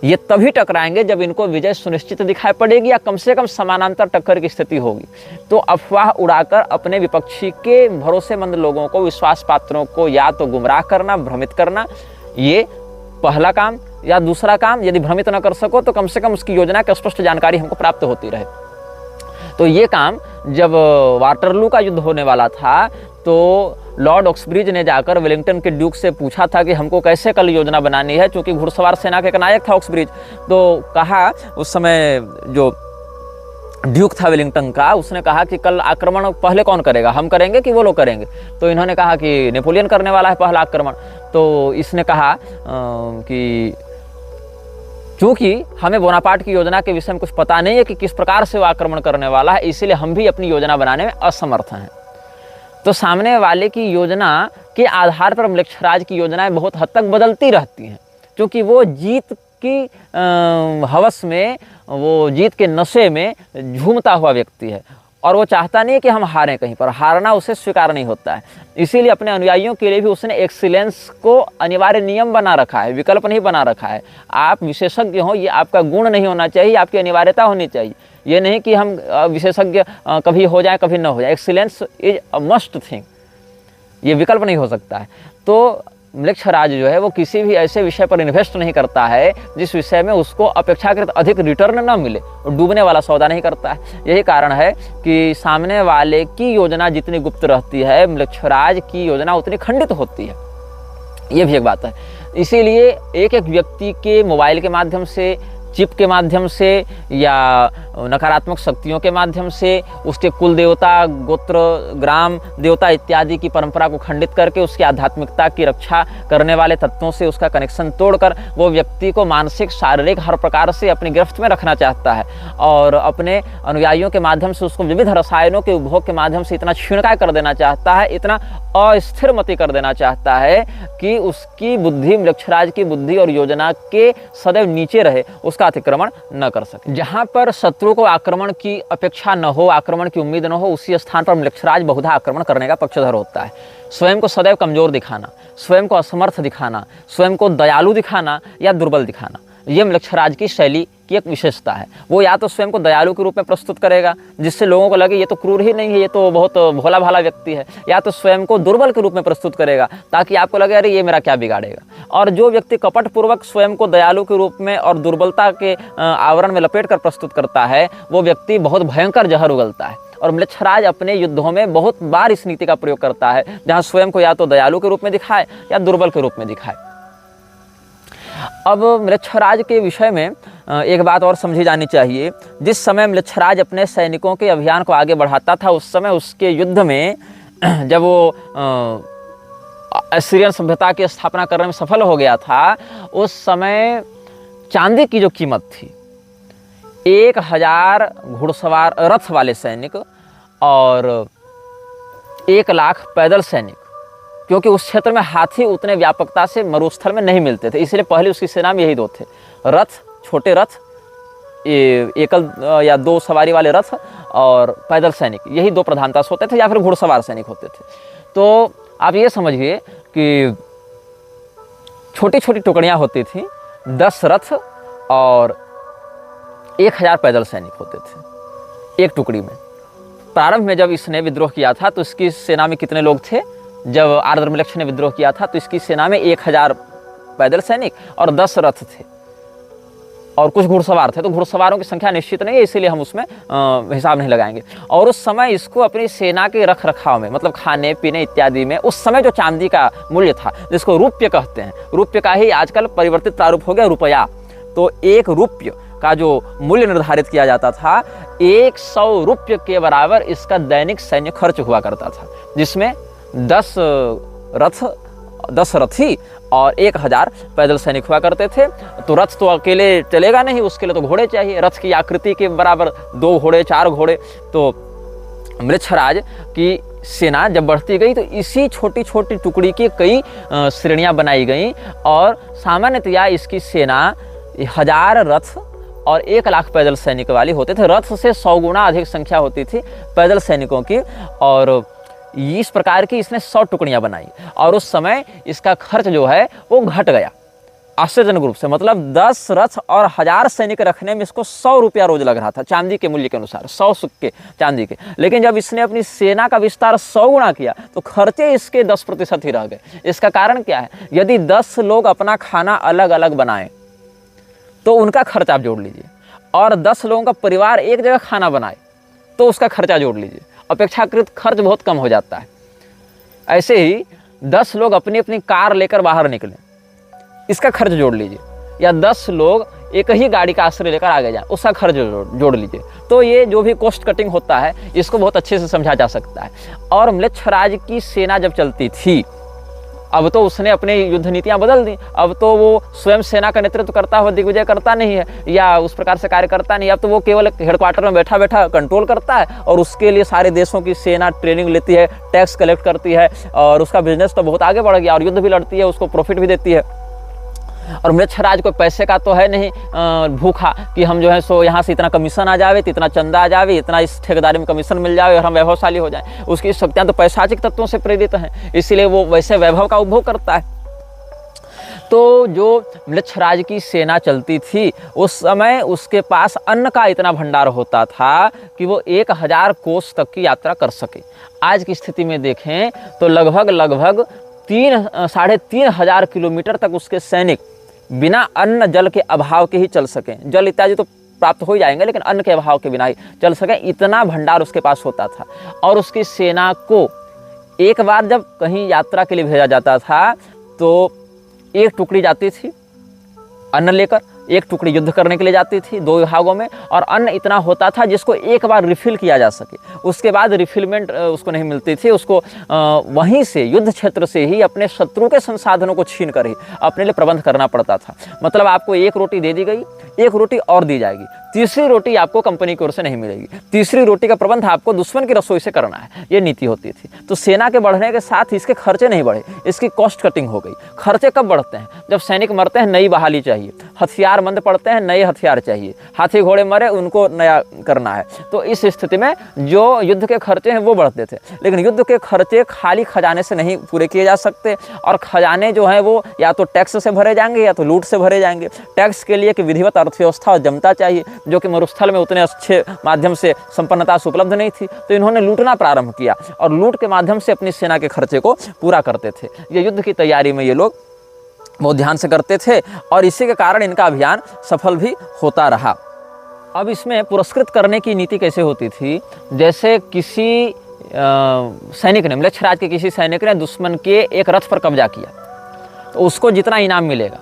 ये तभी टकराएंगे जब इनको विजय सुनिश्चित दिखाई पड़ेगी या कम से कम समानांतर टक्कर की स्थिति होगी। तो अफवाह उड़ाकर अपने विपक्षी के भरोसेमंद लोगों को, विश्वास पात्रों को या तो गुमराह करना, भ्रमित करना, ये पहला काम। या दूसरा काम, यदि भ्रमित न कर सको तो कम से कम उसकी योजना की स्पष्ट जानकारी हमको प्राप्त होती रहे। तो ये काम जब वाटरलू का युद्ध होने वाला था तो लॉर्ड ऑक्सब्रिज ने जाकर वेलिंगटन के ड्यूक से पूछा था कि हमको कैसे कल योजना बनानी है, क्योंकि घुड़सवार सेना के एक नायक था ऑक्सब्रिज। तो कहा, उस समय जो ड्यूक था वेलिंगटन का, उसने कहा कि कल आक्रमण पहले कौन करेगा, हम करेंगे कि वो लोग करेंगे? तो इन्होंने कहा कि नेपोलियन करने वाला है पहला आक्रमण। तो इसने कहा कि चूँकि हमें बोनापार्ट की योजना के विषय में कुछ पता नहीं है कि किस प्रकार से वो आक्रमण करने वाला है, इसीलिए हम भी अपनी योजना बनाने में असमर्थ हैं। तो सामने वाले की योजना के आधार पर मृक्षराज की योजनाएं बहुत हद तक बदलती रहती हैं, क्योंकि वो जीत की हवस में, वो जीत के नशे में झूमता हुआ व्यक्ति है और वो चाहता नहीं है कि हम हारें कहीं पर। हारना उसे स्वीकार नहीं होता है। इसीलिए अपने अनुयायियों के लिए भी उसने एक्सीलेंस को अनिवार्य नियम बना रखा है, विकल्प नहीं बना रखा है। आप विशेषज्ञ हो, ये आपका गुण नहीं होना चाहिए, आपकी अनिवार्यता होनी चाहिए। ये नहीं कि हम विशेषज्ञ कभी हो जाए कभी न हो जाए। Excellence is a must thing, ये विकल्प नहीं हो सकता है। तो मृक्षराज जो है वो किसी भी ऐसे विषय पर इन्वेस्ट नहीं करता है जिस विषय में उसको अपेक्षाकृत अधिक रिटर्न न मिले, डूबने वाला सौदा नहीं करता है। यही कारण है कि सामने वाले की योजना जितनी गुप्त रहती है, मृक्षराज की योजना उतनी खंडित होती है। ये भी एक बात है। इसीलिए एक एक व्यक्ति के मोबाइल के माध्यम से, चिप के माध्यम से या नकारात्मक शक्तियों के माध्यम से उसके कुल देवता, गोत्र, ग्राम देवता इत्यादि की परंपरा को खंडित करके उसकी आध्यात्मिकता की रक्षा करने वाले तत्वों से उसका कनेक्शन तोड़कर वो व्यक्ति को मानसिक, शारीरिक हर प्रकार से अपनी गिरफ्त में रखना चाहता है और अपने अनुयायियों के माध्यम से उसको विविध रसायनों के उपभोग के माध्यम से इतना क्षीणकाय कर देना चाहता है, इतना अस्थिर मति कर देना चाहता है कि उसकी बुद्धि, मृक्षराज की बुद्धि और योजना के सदैव नीचे रहे, उसका अतिक्रमण न कर सके। जहां पर शत्रु को आक्रमण की अपेक्षा न हो, आक्रमण की उम्मीद न हो, उसी स्थान पर मृक्षराज बहुधा आक्रमण करने का पक्षधर होता है। स्वयं को सदैव कमजोर दिखाना, स्वयं को असमर्थ दिखाना, स्वयं को दयालु दिखाना या दुर्बल दिखाना, ये मृक्षराज की शैली की एक विशेषता है। वो या तो स्वयं को दयालु के रूप में प्रस्तुत करेगा जिससे लोगों को लगे ये तो क्रूर ही नहीं है, ये तो बहुत भोला भाला व्यक्ति है, या तो स्वयं को दुर्बल के रूप में प्रस्तुत करेगा ताकि आपको लगे अरे ये मेरा क्या बिगाड़ेगा। और जो व्यक्ति कपटपूर्वक स्वयं को दयालु के रूप में और दुर्बलता के आवरण में लपेट कर प्रस्तुत करता है, वो व्यक्ति बहुत भयंकर जहर उगलता है। और मृक्षराज अपने युद्धों में बहुत बार इस नीति का प्रयोग करता है, जहाँ स्वयं को या तो दयालु के रूप में दिखाए या दुर्बल के रूप में दिखाए। अब मृक्षराज के विषय में एक बात और समझी जानी चाहिए। जिस समय मृक्षराज अपने सैनिकों के अभियान को आगे बढ़ाता था, उस समय उसके युद्ध में जब वो असीरियन सभ्यता की स्थापना करने में सफल हो गया था, उस समय चांदी की जो कीमत थी 1000 घुड़सवार रथ वाले सैनिक और 1 लाख पैदल सैनिक, क्योंकि उस क्षेत्र में हाथी उतने व्यापकता से मरुस्थल में नहीं मिलते थे, इसलिए पहले उसकी सेना में यही 2 थे, रथ, छोटे रथ, एकल या 2 सवारी वाले रथ और पैदल सैनिक, यही 2 प्रधानता से होते थे, या फिर घुड़सवार सैनिक होते थे। तो आप ये समझिए कि छोटी छोटी टुकड़ियाँ होती थी, 10 रथ और 1000 पैदल सैनिक होते थे एक टुकड़ी में। प्रारंभ में जब इसने विद्रोह किया था तो इसकी सेना में कितने लोग थे? जब आर्द्रमलक्ष ने विद्रोह किया था तो इसकी सेना में 1000 पैदल सैनिक और 10 रथ थे और कुछ घुड़सवार थे। तो घुड़सवारों की संख्या निश्चित नहीं है, इसीलिए हम उसमें हिसाब नहीं लगाएंगे। और उस समय इसको अपनी सेना के रख रखाव में, मतलब खाने पीने इत्यादि में, उस समय जो चांदी का मूल्य था जिसको रुपये कहते हैं, रुपये का ही आजकल परिवर्तित प्रारूप हो गया रुपया। तो 1 रुपये का जो मूल्य निर्धारित किया जाता था, 100 रुपये के बराबर इसका दैनिक सैन्य खर्च हुआ करता था, जिसमें 10 रथी और 1000 पैदल सैनिक हुआ करते थे। तो रथ तो अकेले चलेगा नहीं, उसके लिए तो घोड़े चाहिए, रथ की आकृति के बराबर 2 घोड़े, 4 घोड़े। तो मृक्षराज की सेना जब बढ़ती गई तो इसी छोटी छोटी टुकड़ी की कई श्रेणियां बनाई गईं और सामान्यतया इसकी सेना 1000 रथ और 1 लाख पैदल सैनिक वाली होते थे। रथ से 100 गुना अधिक संख्या होती थी पैदल सैनिकों की, और इस प्रकार की इसने 100 टुकड़ियां बनाई। और उस समय इसका खर्च जो है वो घट गया आश्चर्यजनक रूप से। मतलब 10 रथ और 1000 सैनिक रखने में इसको 100 रुपया रोज लग रहा था, चांदी के मूल्य के अनुसार, 100 सिक्के चांदी के। लेकिन जब इसने अपनी सेना का विस्तार 100 गुना किया तो खर्चे इसके 10% ही रह गए। इसका कारण क्या है? यदि 10 लोग अपना खाना अलग अलग बनाएं तो उनका खर्च आप जोड़ लीजिए, और 10 लोगों का परिवार एक जगह खाना बनाए तो उसका खर्चा जोड़ लीजिए, अपेक्षाकृत खर्च बहुत कम हो जाता है। ऐसे ही 10 लोग अपनी अपनी कार लेकर बाहर निकलें, इसका खर्च जोड़ लीजिए, या 10 लोग एक ही गाड़ी का आश्रय लेकर आगे जाए, उसका खर्च जोड़ लीजिए। तो ये जो भी कॉस्ट कटिंग होता है इसको बहुत अच्छे से समझा जा सकता है। और म्लेच्छराज की सेना जब चलती थी, अब तो उसने अपनी युद्ध नीतियां बदल दी। अब तो वो स्वयं सेना का नेतृत्व करता हुआ दिग्विजय करता नहीं है, या उस प्रकार से कार्य करता नहीं। अब तो वो केवल हेडक्वार्टर में बैठा बैठा कंट्रोल करता है, और उसके लिए सारे देशों की सेना ट्रेनिंग लेती है, टैक्स कलेक्ट करती है, और उसका बिजनेस तो बहुत आगे बढ़ गया, और युद्ध भी लड़ती है, उसको प्रॉफिट भी देती है। और म्लेच्छराज कोई पैसे का तो है नहीं भूखा कि हम जो है सो यहाँ से इतना कमीशन आ जावे, इतना चंदा आ जावे, इतना इस ठेकेदारी में कमीशन मिल जावे और हम वैभवशाली हो जाएं। उसकी शक्तियाँ तो पैशाचिक तत्वों से प्रेरित हैं, इसीलिए वो वैसे वैभव का उपभोग करता है। तो जो म्लेच्छराज की सेना चलती थी उस समय उसके पास अन्न का इतना भंडार होता था कि वो 1000 कोस तक की यात्रा कर सके। आज की स्थिति में देखें तो लगभग 3-3.5 किलोमीटर तक उसके सैनिक बिना अन्न जल के अभाव के ही चल सकें। जल इत्यादि तो प्राप्त हो जाएंगे, लेकिन अन्न के अभाव के बिना ही चल सकें, इतना भंडार उसके पास होता था। और उसकी सेना को एक बार जब कहीं यात्रा के लिए भेजा जाता था तो एक टुकड़ी जाती थी अन्न लेकर, एक टुकड़ी युद्ध करने के लिए जाती थी 2 विभागों में, और अन्न इतना होता था जिसको एक बार रिफिल किया जा सके। उसके बाद रिफिलमेंट उसको नहीं मिलती थी, उसको वहीं से युद्ध क्षेत्र से ही अपने शत्रु के संसाधनों को छीन कर ही अपने लिए प्रबंध करना पड़ता था। मतलब आपको 1 रोटी दे दी गई, 1 रोटी और दी जाएगी, तीसरी रोटी आपको कंपनी की ओर से नहीं मिलेगी, तीसरी रोटी का प्रबंध आपको दुश्मन की रसोई से करना है, ये नीति होती थी। तो सेना के बढ़ने के साथ इसके खर्चे नहीं बढ़े, इसकी कॉस्ट कटिंग हो गई। खर्चे कब बढ़ते हैं? जब सैनिक मरते हैं नई बहाली चाहिए, हथियार मंद पड़ते हैं नए हथियार चाहिए, हाथी घोड़े मरे उनको नया करना है। तो इस स्थिति में जो युद्ध के खर्चे हैं वो बढ़ते थे। लेकिन युद्ध के खर्चे खाली खजाने से नहीं पूरे किए जा सकते, और खजाने जो हैं वो या तो टैक्स से भरे जाएंगे या तो लूट से भरे जाएंगे। टैक्स के लिए कि विधिवत अर्थव्यवस्था और जमता चाहिए, जो कि मरुस्थल में उतने अच्छे माध्यम से संपन्नता से उपलब्ध नहीं थी। तो इन्होंने लूटना प्रारंभ किया और लूट के माध्यम से अपनी सेना के खर्चे को पूरा करते थे। ये युद्ध की तैयारी में ये लोग बहुत ध्यान से करते थे, और इसी के कारण इनका अभियान सफल भी होता रहा। अब इसमें पुरस्कृत करने की नीति कैसे होती थी? जैसे किसी सैनिक ने, म्लेच्छराज के किसी सैनिक ने दुश्मन के एक रथ पर कब्जा किया, तो उसको जितना इनाम मिलेगा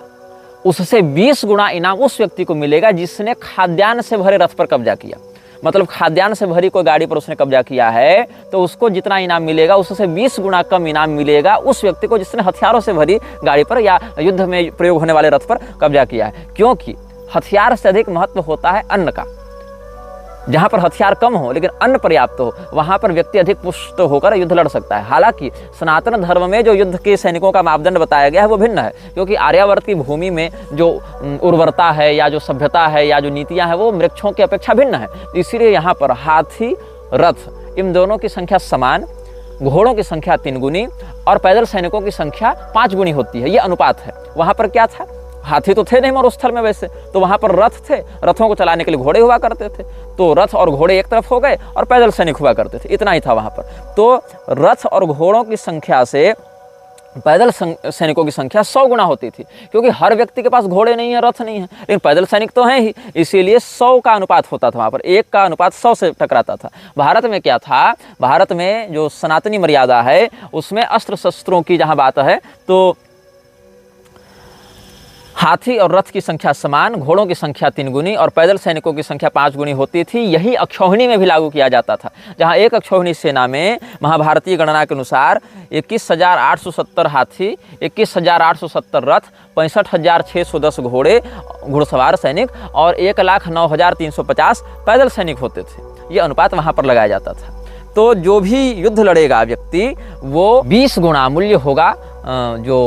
उससे 20 गुना इनाम उस व्यक्ति को मिलेगा जिसने खाद्यान्न से भरे रथ पर कब्जा किया। मतलब खाद्यान्न से भरी कोई गाड़ी पर उसने कब्जा किया है तो उसको जितना इनाम मिलेगा उससे 20 गुना कम इनाम मिलेगा उस व्यक्ति को जिसने हथियारों से भरी गाड़ी पर या युद्ध में प्रयोग होने वाले रथ पर कब्जा किया है। क्योंकि हथियार से अधिक महत्व होता है अन्न का। जहाँ पर हथियार कम हो लेकिन अन्न पर्याप्त हो, वहाँ पर व्यक्ति अधिक पुष्ट होकर युद्ध लड़ सकता है। हालांकि सनातन धर्म में जो युद्ध के सैनिकों का मापदंड बताया गया है वो भिन्न है, क्योंकि आर्यावर्त की भूमि में जो उर्वरता है या जो सभ्यता है या जो नीतियाँ हैं वो वृक्षों की अपेक्षा भिन्न है। इसीलिए यहाँ पर हाथी, रथ, इन दोनों की संख्या समान, घोड़ों की संख्या 3 गुनी और पैदल सैनिकों की संख्या 5 गुनी होती है। ये अनुपात है। वहाँ पर क्या था? हाथी तो थे नहीं मरुस्थल में वैसे, तो वहाँ पर रथ थे, रथों को चलाने के लिए घोड़े हुआ करते थे। तो रथ और घोड़े एक तरफ हो गए और पैदल सैनिक हुआ करते थे, इतना ही था वहाँ पर। तो रथ और घोड़ों की संख्या से पैदल सैनिकों की संख्या 100 गुना होती थी, क्योंकि हर व्यक्ति के पास घोड़े नहीं है, रथ नहीं है, लेकिन पैदल सैनिक तो हैं ही। इसीलिए 100 का अनुपात होता था वहाँ पर, 1 का अनुपात 100 से टकराता था। भारत में क्या था? भारत में जो सनातनी मर्यादा है उसमें अस्त्र शस्त्रों की जहाँ बात है तो हाथी और रथ की संख्या समान, घोड़ों की संख्या 3 गुनी और पैदल सैनिकों की संख्या 5 गुनी होती थी। यही अक्षौहिणी में भी लागू किया जाता था, जहां एक अक्षौहिणी सेना में महाभारतीय गणना के अनुसार 21,870 हाथी, 21,870 रथ, 65,610 घोड़े, घुड़सवार सैनिक और 1,09,350 पैदल सैनिक होते थे। ये अनुपात वहां पर लगाया जाता था। तो जो भी युद्ध लड़ेगा व्यक्ति वो 20 गुना मूल्य होगा जो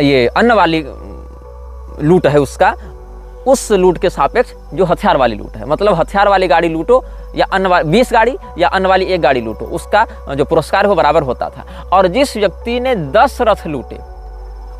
ये अन्न वाली लूट है उसका, उस लूट के सापेक्ष जो हथियार वाली लूट है, मतलब हथियार वाली गाड़ी लूटो या अन्न वाली 20 गाड़ी या अन्न वाली 1 गाड़ी लूटो, उसका जो पुरस्कार है वो बराबर होता था। और जिस व्यक्ति ने 10 रथ लूटे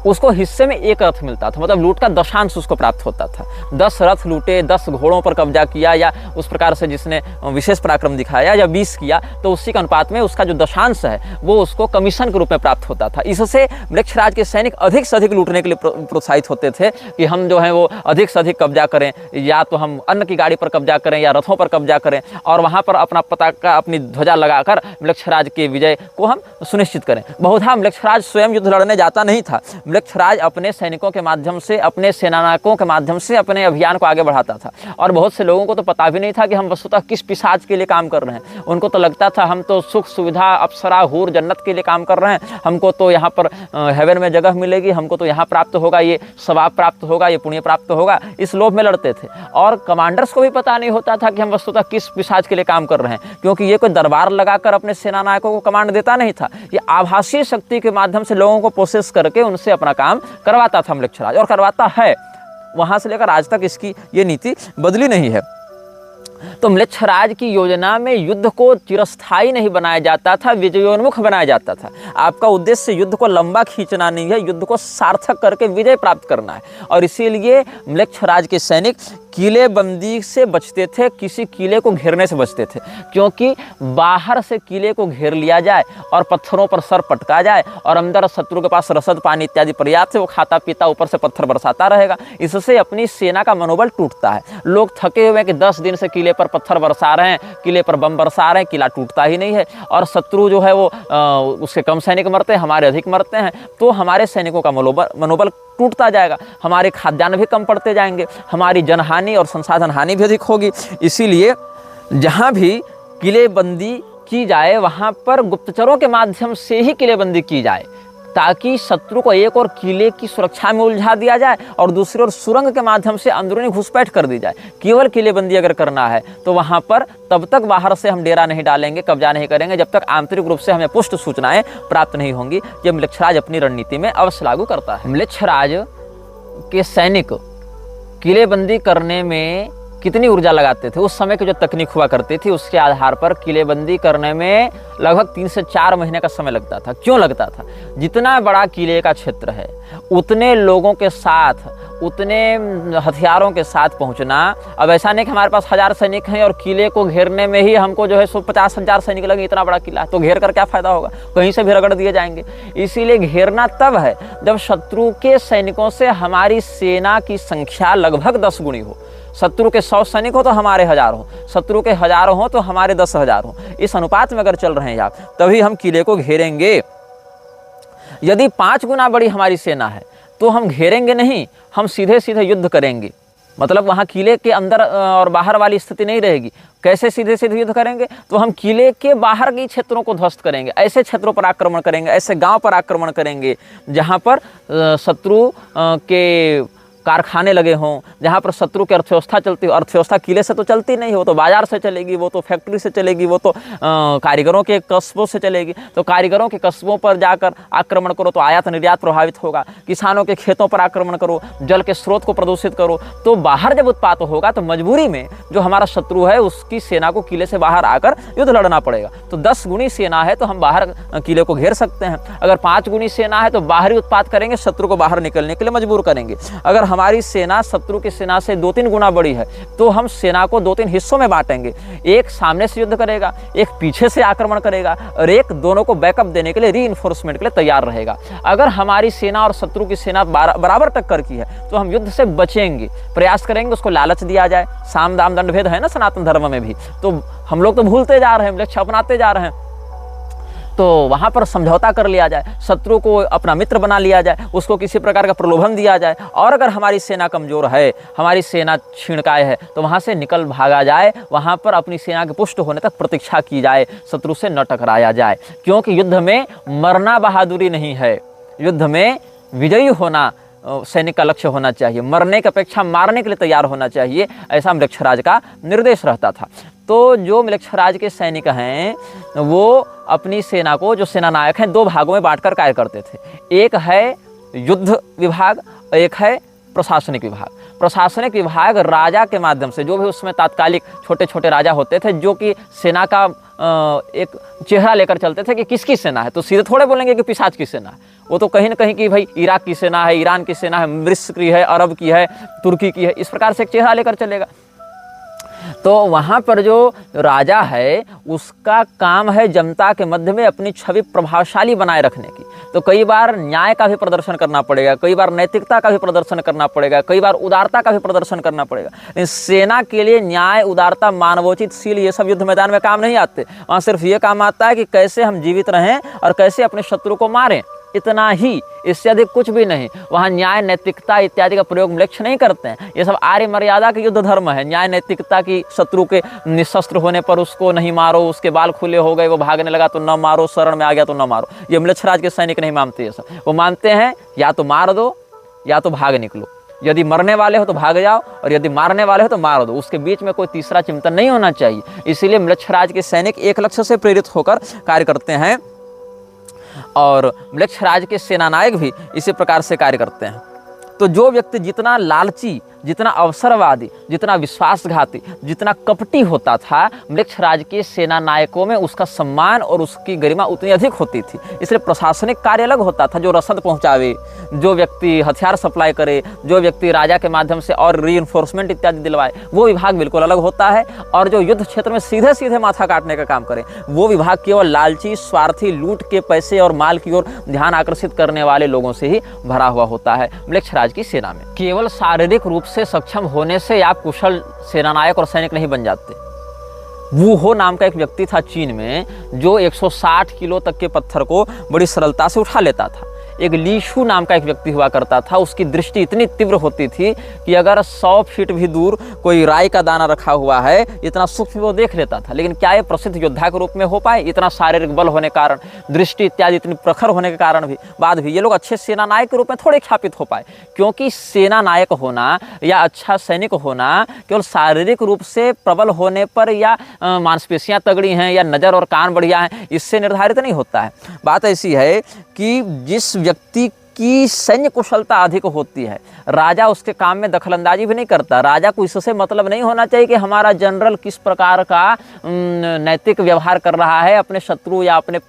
उसको हिस्से में 1 रथ मिलता था, मतलब लूट का दशांश उसको प्राप्त होता था। 10 रथ लूटे, 10 घोड़ों पर कब्जा किया या उस प्रकार से जिसने विशेष पराक्रम दिखाया या 20 किया, तो उसी के अनुपात में उसका जो दशांश है वो उसको कमीशन के रूप में प्राप्त होता था। इससे मृक्षराज के सैनिक अधिक से अधिक लूटने के लिए प्रोत्साहित होते थे कि हम जो है वो अधिक से अधिक कब्जा करें, या तो हम अन्न की गाड़ी पर कब्जा करें या रथों पर कब्जा करें, और वहाँ पर अपना पताका, अपनी ध्वजा लगाकर मृक्षराज के विजय को हम सुनिश्चित करें। बहुधा मृक्षराज स्वयं युद्ध लड़ने जाता नहीं था, मृक्षराज अपने सैनिकों के माध्यम से, अपने सेनानायकों के माध्यम से अपने अभियान को आगे बढ़ाता था। और बहुत से लोगों को तो पता भी नहीं था कि हम वस्तुतः किस पिशाच के लिए काम कर रहे हैं। उनको तो लगता था हम तो सुख सुविधा, अप्सरा, हूर, जन्नत के लिए काम कर रहे हैं, हमको तो यहाँ पर हेवन में जगह मिलेगी, हमको तो यहाँ प्राप्त होगा, ये सवाब प्राप्त होगा, ये पुण्य प्राप्त होगा, इस लोभ में लड़ते थे। और कमांडर्स को भी पता नहीं होता था कि हम वस्तुतः किस पिशाच के लिए काम कर रहे हैं, क्योंकि ये कोई दरबार लगाकर अपने सेनानायकों को कमांड देता नहीं था। ये आभासी शक्ति के माध्यम से लोगों को प्रोसेस करके उनसे अपना काम करवाता था मृक्षराज, और करवाता है। वहां से लेकर आज तक इसकी ये नीति बदली नहीं है। तो मृक्षराज की योजना में युद्ध को चिरस्थायी नहीं बनाया जाता था, विजयोन्मुख बनाया जाता था। आपका उद्देश्य युद्ध को लंबा खींचना नहीं है, युद्ध को सार्थक करके विजय प्राप्त करना है। और इसीलिए मृक्षराज के सैनिक किलेबंदी से बचते थे, किसी किले को घेरने से बचते थे, क्योंकि बाहर से किले को घेर लिया जाए और पत्थरों पर सर पटका जाए और अंदर शत्रु के पास रसद, पानी इत्यादि पर्याप्त है, वो खाता पीता ऊपर से पत्थर बरसाता रहेगा। इससे अपनी सेना का मनोबल टूटता है। लोग थके हुए कि 10 दिन से किले पर पत्थर बरसा रहे हैं, किले पर बम बरसा रहे हैं, किला टूटता ही नहीं है, और शत्रु जो है वो उसके कम सैनिक मरते हैं, हमारे अधिक मरते हैं, तो हमारे सैनिकों का मनोबल टूटता जाएगा, हमारे खाद्यान्न भी कम पड़ते जाएंगे, हमारी जनहानि और संसाधन हानि भी अधिक होगी। इसीलिए जहाँ भी किलेबंदी की जाए वहाँ पर गुप्तचरों के माध्यम से ही किलेबंदी की जाए, ताकि शत्रु को एक और किले की सुरक्षा में उलझा दिया जाए और दूसरी ओर सुरंग के माध्यम से अंदरूनी घुसपैठ कर दी जाए। केवल किलेबंदी अगर करना है तो वहाँ पर तब तक बाहर से हम डेरा नहीं डालेंगे, कब्जा नहीं करेंगे, जब तक आंतरिक रूप से हमें पुष्ट सूचनाएं प्राप्त नहीं होंगी। ये मृक्षराज अपनी रणनीति में अवश्य लागू करता है। मृक्षराज के सैनिक किलेबंदी करने में कितनी ऊर्जा लगाते थे, उस समय की जो तकनीक हुआ करती थी उसके आधार पर किलेबंदी करने में लगभग 3 से 4 महीने का समय लगता था। क्यों लगता था? जितना बड़ा किले का क्षेत्र है उतने लोगों के साथ, उतने हथियारों के साथ पहुंचना। अब ऐसा नहीं कि हमारे पास 1000 सैनिक हैं और किले को घेरने में ही हमको जो है 50,000 सैनिक लगे, इतना बड़ा किला तो घेर कर क्या फायदा होगा, कहीं से भी रगड़ दिए जाएंगे। इसीलिए घेरना तब है जब शत्रु के सैनिकों से हमारी सेना की संख्या लगभग 10 गुनी हो। शत्रु के 100 सैनिक हो तो हमारे 1000 हो, शत्रु के 1000 हो तो हमारे 10,000 हो। इस अनुपात में अगर चल रहे हैं आप, तभी हम किले को घेरेंगे। यदि 5 गुना बड़ी हमारी सेना है तो हम घेरेंगे नहीं, हम सीधे सीधे युद्ध करेंगे। मतलब वहाँ किले के अंदर और बाहर वाली स्थिति नहीं रहेगी। कैसे सीधे सीधे युद्ध करेंगे? तो हम किले के बाहर के क्षेत्रों को ध्वस्त करेंगे, ऐसे क्षेत्रों पर आक्रमण करेंगे, ऐसे गांव पर आक्रमण करेंगे जहाँ पर शत्रु के कारखाने लगे हों, जहाँ पर शत्रु की अर्थव्यवस्था चलती हो। अर्थव्यवस्था किले से तो चलती नहीं, वो तो बाजार से चलेगी, वो तो फैक्ट्री से चलेगी, वो तो कारीगरों के कस्बों से चलेगी। तो कारीगरों के कस्बों पर जाकर आक्रमण करो तो आयात निर्यात प्रभावित होगा। किसानों के खेतों पर आक्रमण करो, जल के स्रोत को प्रदूषित करो। तो बाहर जब उत्पात होगा तो मजबूरी में जो हमारा शत्रु है उसकी सेना को किले से बाहर आकर युद्ध लड़ना पड़ेगा। तो 10 गुनी सेना है तो हम बाहर किले को घेर सकते हैं। अगर 5 गुनी सेना है तो बाहरी उत्पात करेंगे, शत्रु को बाहर निकलने के लिए मजबूर करेंगे। अगर हमारी सेना शत्रु की सेना से 2-3 गुना बड़ी है तो हम सेना को 2-3 हिस्सों में बांटेंगे। एक सामने से युद्ध करेगा, एक पीछे से आक्रमण करेगा, और एक दोनों को बैकअप देने के लिए, रीइंफोर्समेंट के लिए तैयार रहेगा। अगर हमारी सेना और शत्रु की सेना बराबर टक्कर की है तो हम युद्ध से बचेंगे, प्रयास करेंगे, उसको लालच दिया जाए। साम दाम दंड भेद है ना सनातन धर्म में भी, तो हम लोग तो भूलते जा रहे हैं, लक्ष्य अपनाते जा रहे हैं। तो वहाँ पर समझौता कर लिया जाए, शत्रु को अपना मित्र बना लिया जाए, उसको किसी प्रकार का प्रलोभन दिया जाए। और अगर हमारी सेना कमज़ोर है, हमारी सेना छीणकाय है, तो वहाँ से निकल भागा जाए, वहाँ पर अपनी सेना के पुष्ट होने तक प्रतीक्षा की जाए, शत्रु से न टकराया जाए। क्योंकि युद्ध में मरना बहादुरी नहीं है, युद्ध में विजयी होना सैनिक का लक्ष्य होना चाहिए। मरने की अपेक्षा मारने के लिए तैयार होना चाहिए, ऐसा मृक्षराज का निर्देश रहता था। तो जो मृक्षराज के सैनिक हैं वो अपनी सेना को, जो सेना नायक हैं, 2 भागों में बांटकर कार्य करते थे। एक है युद्ध विभाग, एक है प्रशासनिक विभाग। प्रशासनिक विभाग राजा के माध्यम से, जो भी उसमें तात्कालिक छोटे छोटे राजा होते थे जो कि सेना का एक चेहरा लेकर चलते थे कि किसकी सेना है, तो सीधे थोड़े बोलेंगे कि पिशाच की सेना है, वो तो कहीं ना कहीं कि भाई इराक की सेना है, ईरान की सेना है, मिस्र की है, अरब की है, तुर्की की है, इस प्रकार से एक चेहरा लेकर चलेगा। तो वहाँ पर जो राजा है उसका काम है जनता के मध्य में अपनी छवि प्रभावशाली बनाए रखने की। तो कई बार न्याय का भी प्रदर्शन करना पड़ेगा, कई बार नैतिकता का भी प्रदर्शन करना पड़ेगा, कई बार उदारता का भी प्रदर्शन करना पड़ेगा। लेकिन सेना के लिए न्याय, उदारता, मानवोचित शील ये सब युद्ध मैदान में काम नहीं आते। वहाँ सिर्फ ये काम आता है कि कैसे हम जीवित रहें और कैसे अपने शत्रु को मारें, इतना ही, इससे अधिक कुछ भी नहीं। वहाँ न्याय, नैतिकता इत्यादि का प्रयोग लक्ष्य नहीं करते हैं। ये सब आर्य मर्यादा के युद्ध धर्म है। न्याय नैतिकता की, शत्रु के निशस्त्र होने पर उसको नहीं मारो, उसके बाल खुले हो गए, वो भागने लगा तो न मारो, शरण में आ गया तो न मारो, ये म्लेच्छराज के सैनिक नहीं मानते। ये सब वो मानते हैं या तो मार दो या तो भाग निकलो, यदि मरने वाले हो तो भाग जाओ और यदि मारने वाले हो तो मार दो, उसके बीच में कोई तीसरा चिंतन नहीं होना चाहिए। इसीलिए म्लेच्छराज के सैनिक एक लक्ष्य से प्रेरित होकर कार्य करते हैं और म्लेच्छराज के सेनानायक भी इसी प्रकार से कार्य करते हैं। तो जो व्यक्ति जितना लालची, जितना अवसरवादी, जितना विश्वासघाती, जितना कपटी होता था, म्लेच्छराज के सेना नायकों में उसका सम्मान और उसकी गरिमा उतनी अधिक होती थी। इसलिए प्रशासनिक कार्य अलग होता था, जो रसद पहुंचावे, जो व्यक्ति हथियार सप्लाई करे, जो व्यक्ति राजा के माध्यम से और रीइंफोर्समेंट इत्यादि दिलवाए, वो विभाग बिल्कुल अलग होता है। और जो युद्ध क्षेत्र में सीधे सीधे माथा काटने का काम करे, वो विभाग केवल लालची, स्वार्थी, लूट के पैसे और माल की ओर ध्यान आकर्षित करने वाले लोगों से ही भरा हुआ होता है म्लेच्छराज की सेना में। केवल शारीरिक रूप से सक्षम होने से आप कुशल सेनानायक और सैनिक नहीं बन जाते। वू हो नाम का एक व्यक्ति था चीन में, जो 160 किलो तक के पत्थर को बड़ी सरलता से उठा लेता था। एक लीशु नाम का एक व्यक्ति हुआ करता था, उसकी दृष्टि इतनी तीव्र होती थी कि अगर 100 फीट भी दूर कोई राई का दाना रखा हुआ है, इतना सूक्ष्म वो देख लेता था। लेकिन क्या ये प्रसिद्ध योद्धा के रूप में हो पाए? इतना शारीरिक बल होने के कारण, दृष्टि इत्यादि इतनी प्रखर होने के कारण भी, बाद भी ये लोग अच्छे सेना नायक के रूप में थोड़े ख्यापित हो पाए। क्योंकि सेना नायक होना या अच्छा सैनिक होना केवल शारीरिक रूप से प्रबल होने पर या मांसपेशियां तगड़ी हैं या नज़र और कान बढ़िया हैं, इससे निर्धारित नहीं होता है। बात ऐसी है कि जिस व्यक्ति की सैन्य कुशलता अधिक होती है, राजा उसके काम में दखलंदाजी भी नहीं करता। राजा को इससे मतलब नहीं होना चाहिए कि हमारा जनरल किस प्रकार का नैतिक व्यवहार कर रहा है अपने शत्रु या अपने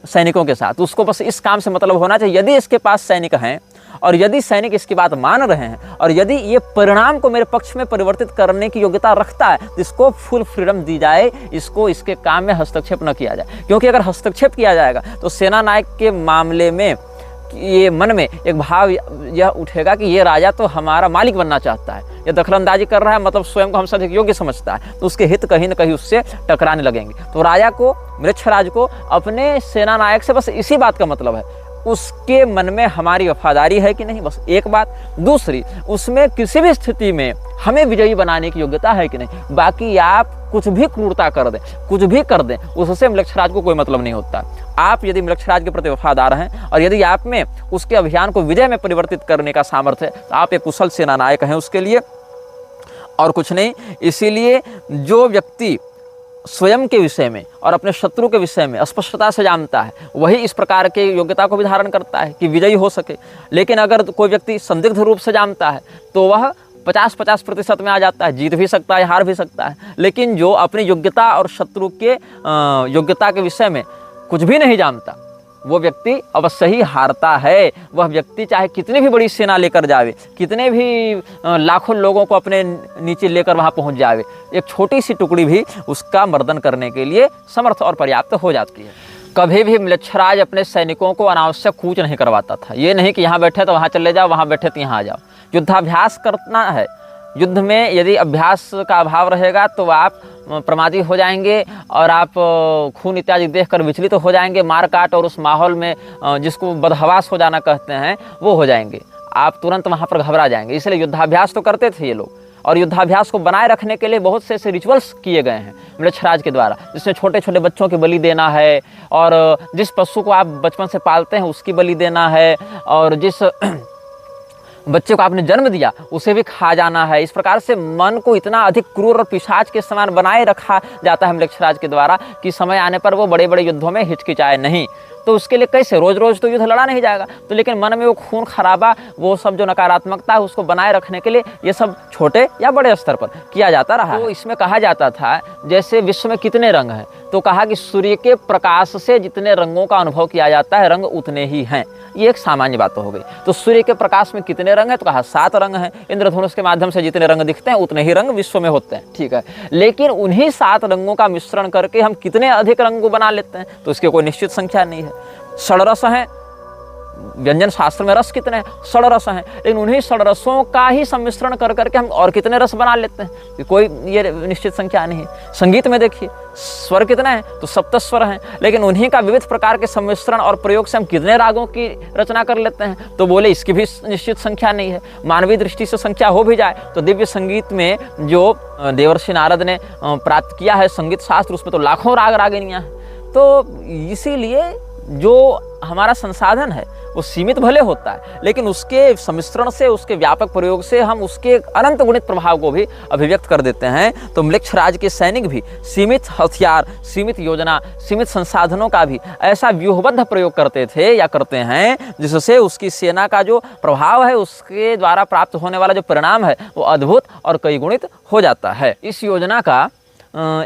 सैनिकों के साथ। उसको बस इस काम से मतलब होना चाहिए, यदि इसके पास सैनिक हैं और यदि सैनिक इसकी बात मान रहे हैं और यदि ये परिणाम को मेरे पक्ष में परिवर्तित करने की योग्यता रखता है, तो इसको फुल फ्रीडम दी जाए, इसको इसके काम में हस्तक्षेप न किया जाए। क्योंकि अगर हस्तक्षेप किया जाएगा तो सेना नायक के मामले में ये मन में एक भाव यह उठेगा कि ये राजा तो हमारा मालिक बनना चाहता है, ये दखलंदाजी कर रहा है, मतलब स्वयं को हमसे अधिक योग्य समझता है, तो उसके हित कहीं न कहीं उससे टकराने लगेंगे। तो राजा को, म्लेच्छराज को अपने सेना नायक से बस इसी बात का मतलब है, उसके मन में हमारी वफादारी है कि नहीं, बस एक बात। दूसरी, उसमें किसी भी स्थिति में हमें विजयी बनाने की योग्यता है कि नहीं। बाकी आप कुछ भी क्रूरता कर दें, कुछ भी कर दें, उससे म्लेच्छराज को कोई मतलब नहीं होता। आप यदि म्लेच्छराज के प्रति वफादार हैं और यदि आप में उसके अभियान को विजय में परिवर्तित करने का सामर्थ्य है, तो आप एक कुशल सेना नायक हैं उसके लिए, और कुछ नहीं। इसीलिए जो व्यक्ति स्वयं के विषय में और अपने शत्रु के विषय में स्पष्टता से जानता है, वही इस प्रकार के योग्यता को भी धारण करता है कि विजयी हो सके। लेकिन अगर कोई व्यक्ति संदिग्ध रूप से जानता है तो वह 50-50% में आ जाता है, जीत भी सकता है, हार भी सकता है। लेकिन जो अपनी योग्यता और शत्रु के योग्यता के विषय में कुछ भी नहीं जानता, वो व्यक्ति अवश्य ही हारता है। वह व्यक्ति चाहे कितनी भी बड़ी सेना लेकर जावे, कितने भी लाखों लोगों को अपने नीचे लेकर वहाँ पहुँच जावे, एक छोटी सी टुकड़ी भी उसका मर्दन करने के लिए समर्थ और पर्याप्त हो जाती है। कभी भी म्लेच्छराज अपने सैनिकों को अनावश्यक कूच नहीं करवाता था। ये नहीं कि यहाँ बैठे तो वहाँ चले जाओ, वहाँ बैठे तो यहाँ आ जाओ। युद्धाभ्यास करना है। युद्ध में यदि अभ्यास का अभाव रहेगा तो आप प्रमादी हो जाएंगे और आप खून इत्यादि देखकर विचलित हो जाएंगे, मार काट और उस माहौल में जिसको बदहवास हो जाना कहते हैं वो हो जाएंगे, आप तुरंत वहाँ पर घबरा जाएंगे। इसलिए युद्धाभ्यास तो करते थे ये लोग, और युद्धाभ्यास को बनाए रखने के लिए बहुत से ऐसे रिचुअल्स किए गए हैं म्लेच्छराज के द्वारा, जिसमें छोटे छोटे बच्चों की बलि देना है, और जिस पशु को आप बचपन से पालते हैं उसकी बलि देना है, और जिस बच्चे को आपने जन्म दिया उसे भी खा जाना है। इस प्रकार से मन को इतना अधिक क्रूर और पिशाच के समान बनाए रखा जाता है म्लेच्छराज के द्वारा कि समय आने पर वो बड़े बड़े युद्धों में हिचकिचाए नहीं। तो उसके लिए कैसे, रोज रोज तो युद्ध लड़ा नहीं जाएगा, तो लेकिन मन में वो खून खराबा, वो सब जो नकारात्मकता है उसको बनाए रखने के लिए ये सब छोटे या बड़े स्तर पर किया जाता रहा। तो इसमें कहा जाता था जैसे विश्व में कितने रंग हैं, तो कहा कि सूर्य के प्रकाश से जितने रंगों का अनुभव किया जाता है रंग उतने ही हैं। ये एक सामान्य बात तो हो गई। तो सूर्य के प्रकाश में कितने रंग हैं, तो कहा 7 रंग हैं। इंद्रधनुष के माध्यम से जितने रंग दिखते हैं उतने ही रंग विश्व में होते हैं, ठीक है। लेकिन उन्हीं 7 रंगों का मिश्रण करके हम कितने अधिक रंग को बना लेते हैं, तो इसकी कोई निश्चित संख्या नहीं है। षड्रस हैं, व्यंजन शास्त्र में रस कितने हैं, 6 रस हैं, लेकिन उन्हीं 6 रसों का ही सम्मिश्रण कर करके हम और कितने रस बना लेते हैं, कोई ये निश्चित संख्या नहीं है। संगीत में देखिए स्वर कितने हैं, तो 7 स्वर हैं, लेकिन उन्हीं का विविध प्रकार के सम्मिश्रण और प्रयोग से हम कितने रागों की रचना कर लेते हैं, तो बोले इसकी भी निश्चित संख्या नहीं है। मानवीय दृष्टि से संख्या हो भी जाए तो दिव्य संगीत में जो देवर्षि नारद ने प्राप्त किया है संगीत शास्त्र, उसमें तो लाखों राग रागिनियाँ हैं। तो इसीलिए जो हमारा संसाधन है वो सीमित भले होता है, लेकिन उसके सम्मिश्रण से, उसके व्यापक प्रयोग से हम उसके अनंत गुणित प्रभाव को भी अभिव्यक्त कर देते हैं। तो म्लेच्छराज के सैनिक भी सीमित हथियार, सीमित योजना, सीमित संसाधनों का भी ऐसा व्यूहबद्ध प्रयोग करते थे या करते हैं जिससे उसकी सेना का जो प्रभाव है, उसके द्वारा प्राप्त होने वाला जो परिणाम है वो अद्भुत और कई गुणित हो जाता है। इस योजना का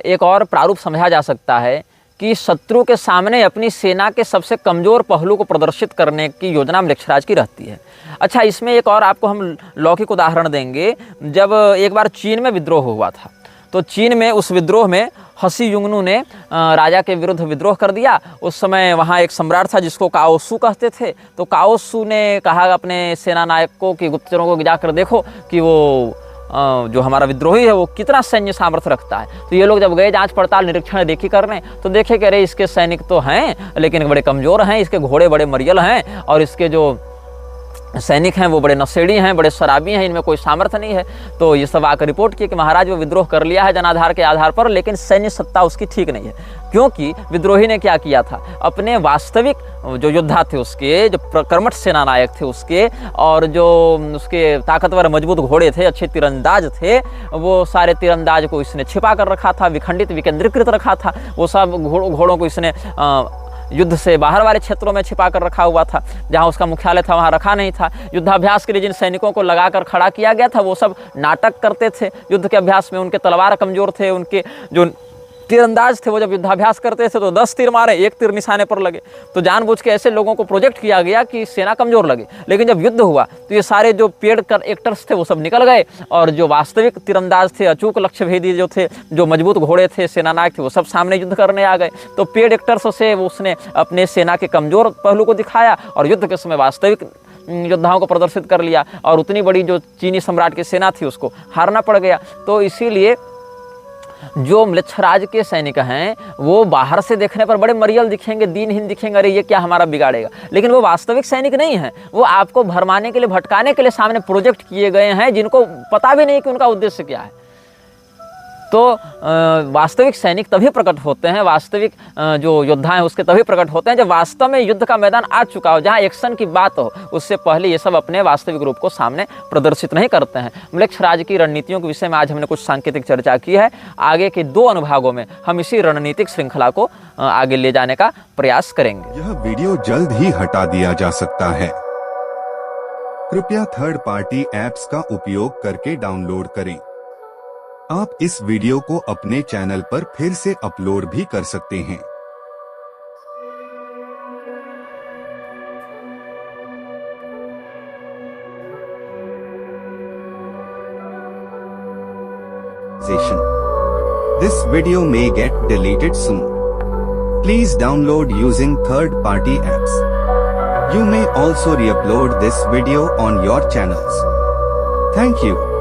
एक और प्रारूप समझा जा सकता है कि शत्रु के सामने अपनी सेना के सबसे कमज़ोर पहलू को प्रदर्शित करने की योजना म्लेच्छराज की रहती है। अच्छा, इसमें एक और आपको हम लौकिक उदाहरण देंगे। जब एक बार चीन में विद्रोह हुआ था, तो चीन में उस विद्रोह में हसी युंगनू ने राजा के विरुद्ध विद्रोह कर दिया। उस समय वहाँ एक सम्राट था जिसको काओसू कहते थे। तो काओसू ने कहा अपने सेना नायक को कि गुप्तचरों को जाकर देखो कि वो जो हमारा विद्रोही है वो कितना सैन्य सामर्थ्य रखता है। तो ये लोग जब गए जांच पड़ताल निरीक्षण देखी करने, तो देखे कि अरे इसके सैनिक तो हैं लेकिन बड़े कमज़ोर हैं, इसके घोड़े बड़े मरियल हैं और इसके जो सैनिक हैं वो बड़े नशेड़ी हैं, बड़े शराबी हैं, इनमें कोई सामर्थ्य नहीं है। तो ये सब आकर रिपोर्ट किए कि महाराज वो विद्रोह कर लिया है जनाधार के आधार पर, लेकिन सैन्य सत्ता उसकी ठीक नहीं है। क्योंकि विद्रोही ने क्या किया था, अपने वास्तविक जो योद्धा थे उसके, जो कर्मठ सेना नायक थे उसके, और जो उसके ताकतवर मजबूत घोड़े थे, अच्छे तीरंदाज थे, वो सारे तीरंदाज को इसने छिपा कर रखा था, विखंडित विकेंद्रीकृत रखा था। वो सब घोड़ों को इसने युद्ध से बाहर वाले क्षेत्रों में छिपा कर रखा हुआ था। जहां उसका मुख्यालय था वहां रखा नहीं था। युद्धाभ्यास के लिए जिन सैनिकों को लगाकर खड़ा किया गया था वो सब नाटक करते थे युद्ध के अभ्यास में। उनके तलवार कमजोर थे, उनके जो तीरंदाज थे वो जब युद्धाभ्यास करते थे तो 10 तीर मारे, 1 तीर निशाने पर लगे। तो जानबूझ के ऐसे लोगों को प्रोजेक्ट किया गया कि सेना कमजोर लगे। लेकिन जब युद्ध हुआ तो ये सारे जो पेड कर एक्टर्स थे वो सब निकल गए, और जो वास्तविक तीरंदाज थे, अचूक लक्ष्य भेदी जो थे, जो मजबूत घोड़े थे, सेना नायक थे, वो सब सामने युद्ध करने आ गए। तो पेड एक्टर्स से उसने अपने सेना के कमजोर पहलू को दिखाया और युद्ध के समय वास्तविक योद्धाओं को प्रदर्शित कर लिया, और उतनी बड़ी जो चीनी सम्राट की सेना थी उसको हारना पड़ गया। तो इसीलिए जो म्लेच्छराज के सैनिक हैं वो बाहर से देखने पर बड़े मरियल दिखेंगे, दीनहीन दिखेंगे, अरे ये क्या हमारा बिगाड़ेगा, लेकिन वो वास्तविक सैनिक नहीं हैं। वो आपको भरमाने के लिए, भटकाने के लिए सामने प्रोजेक्ट किए गए हैं जिनको पता भी नहीं कि उनका उद्देश्य क्या है। तो वास्तविक सैनिक तभी प्रकट होते हैं, वास्तविक जो योद्धा हैं उसके तभी प्रकट होते हैं जब वास्तव में युद्ध का मैदान आ चुका हो, जहां एक्शन की बात हो। उससे पहले ये सब अपने वास्तविक रूप को सामने प्रदर्शित नहीं करते हैं। म्लेच्छराज की रणनीतियों के विषय में आज हमने कुछ सांकेतिक चर्चा की है। आगे के 2 अनुभागों में हम इसी रणनीतिक श्रृंखला को आगे ले जाने का प्रयास करेंगे। यह वीडियो जल्द ही हटा दिया जा सकता है। कृपया थर्ड पार्टी ऐप्स का उपयोग करके डाउनलोड करें। आप इस वीडियो को अपने चैनल पर फिर से अपलोड भी कर सकते हैं। This video may get deleted soon. Please download using third-party apps. You may also re-upload this video on your channels. Thank you.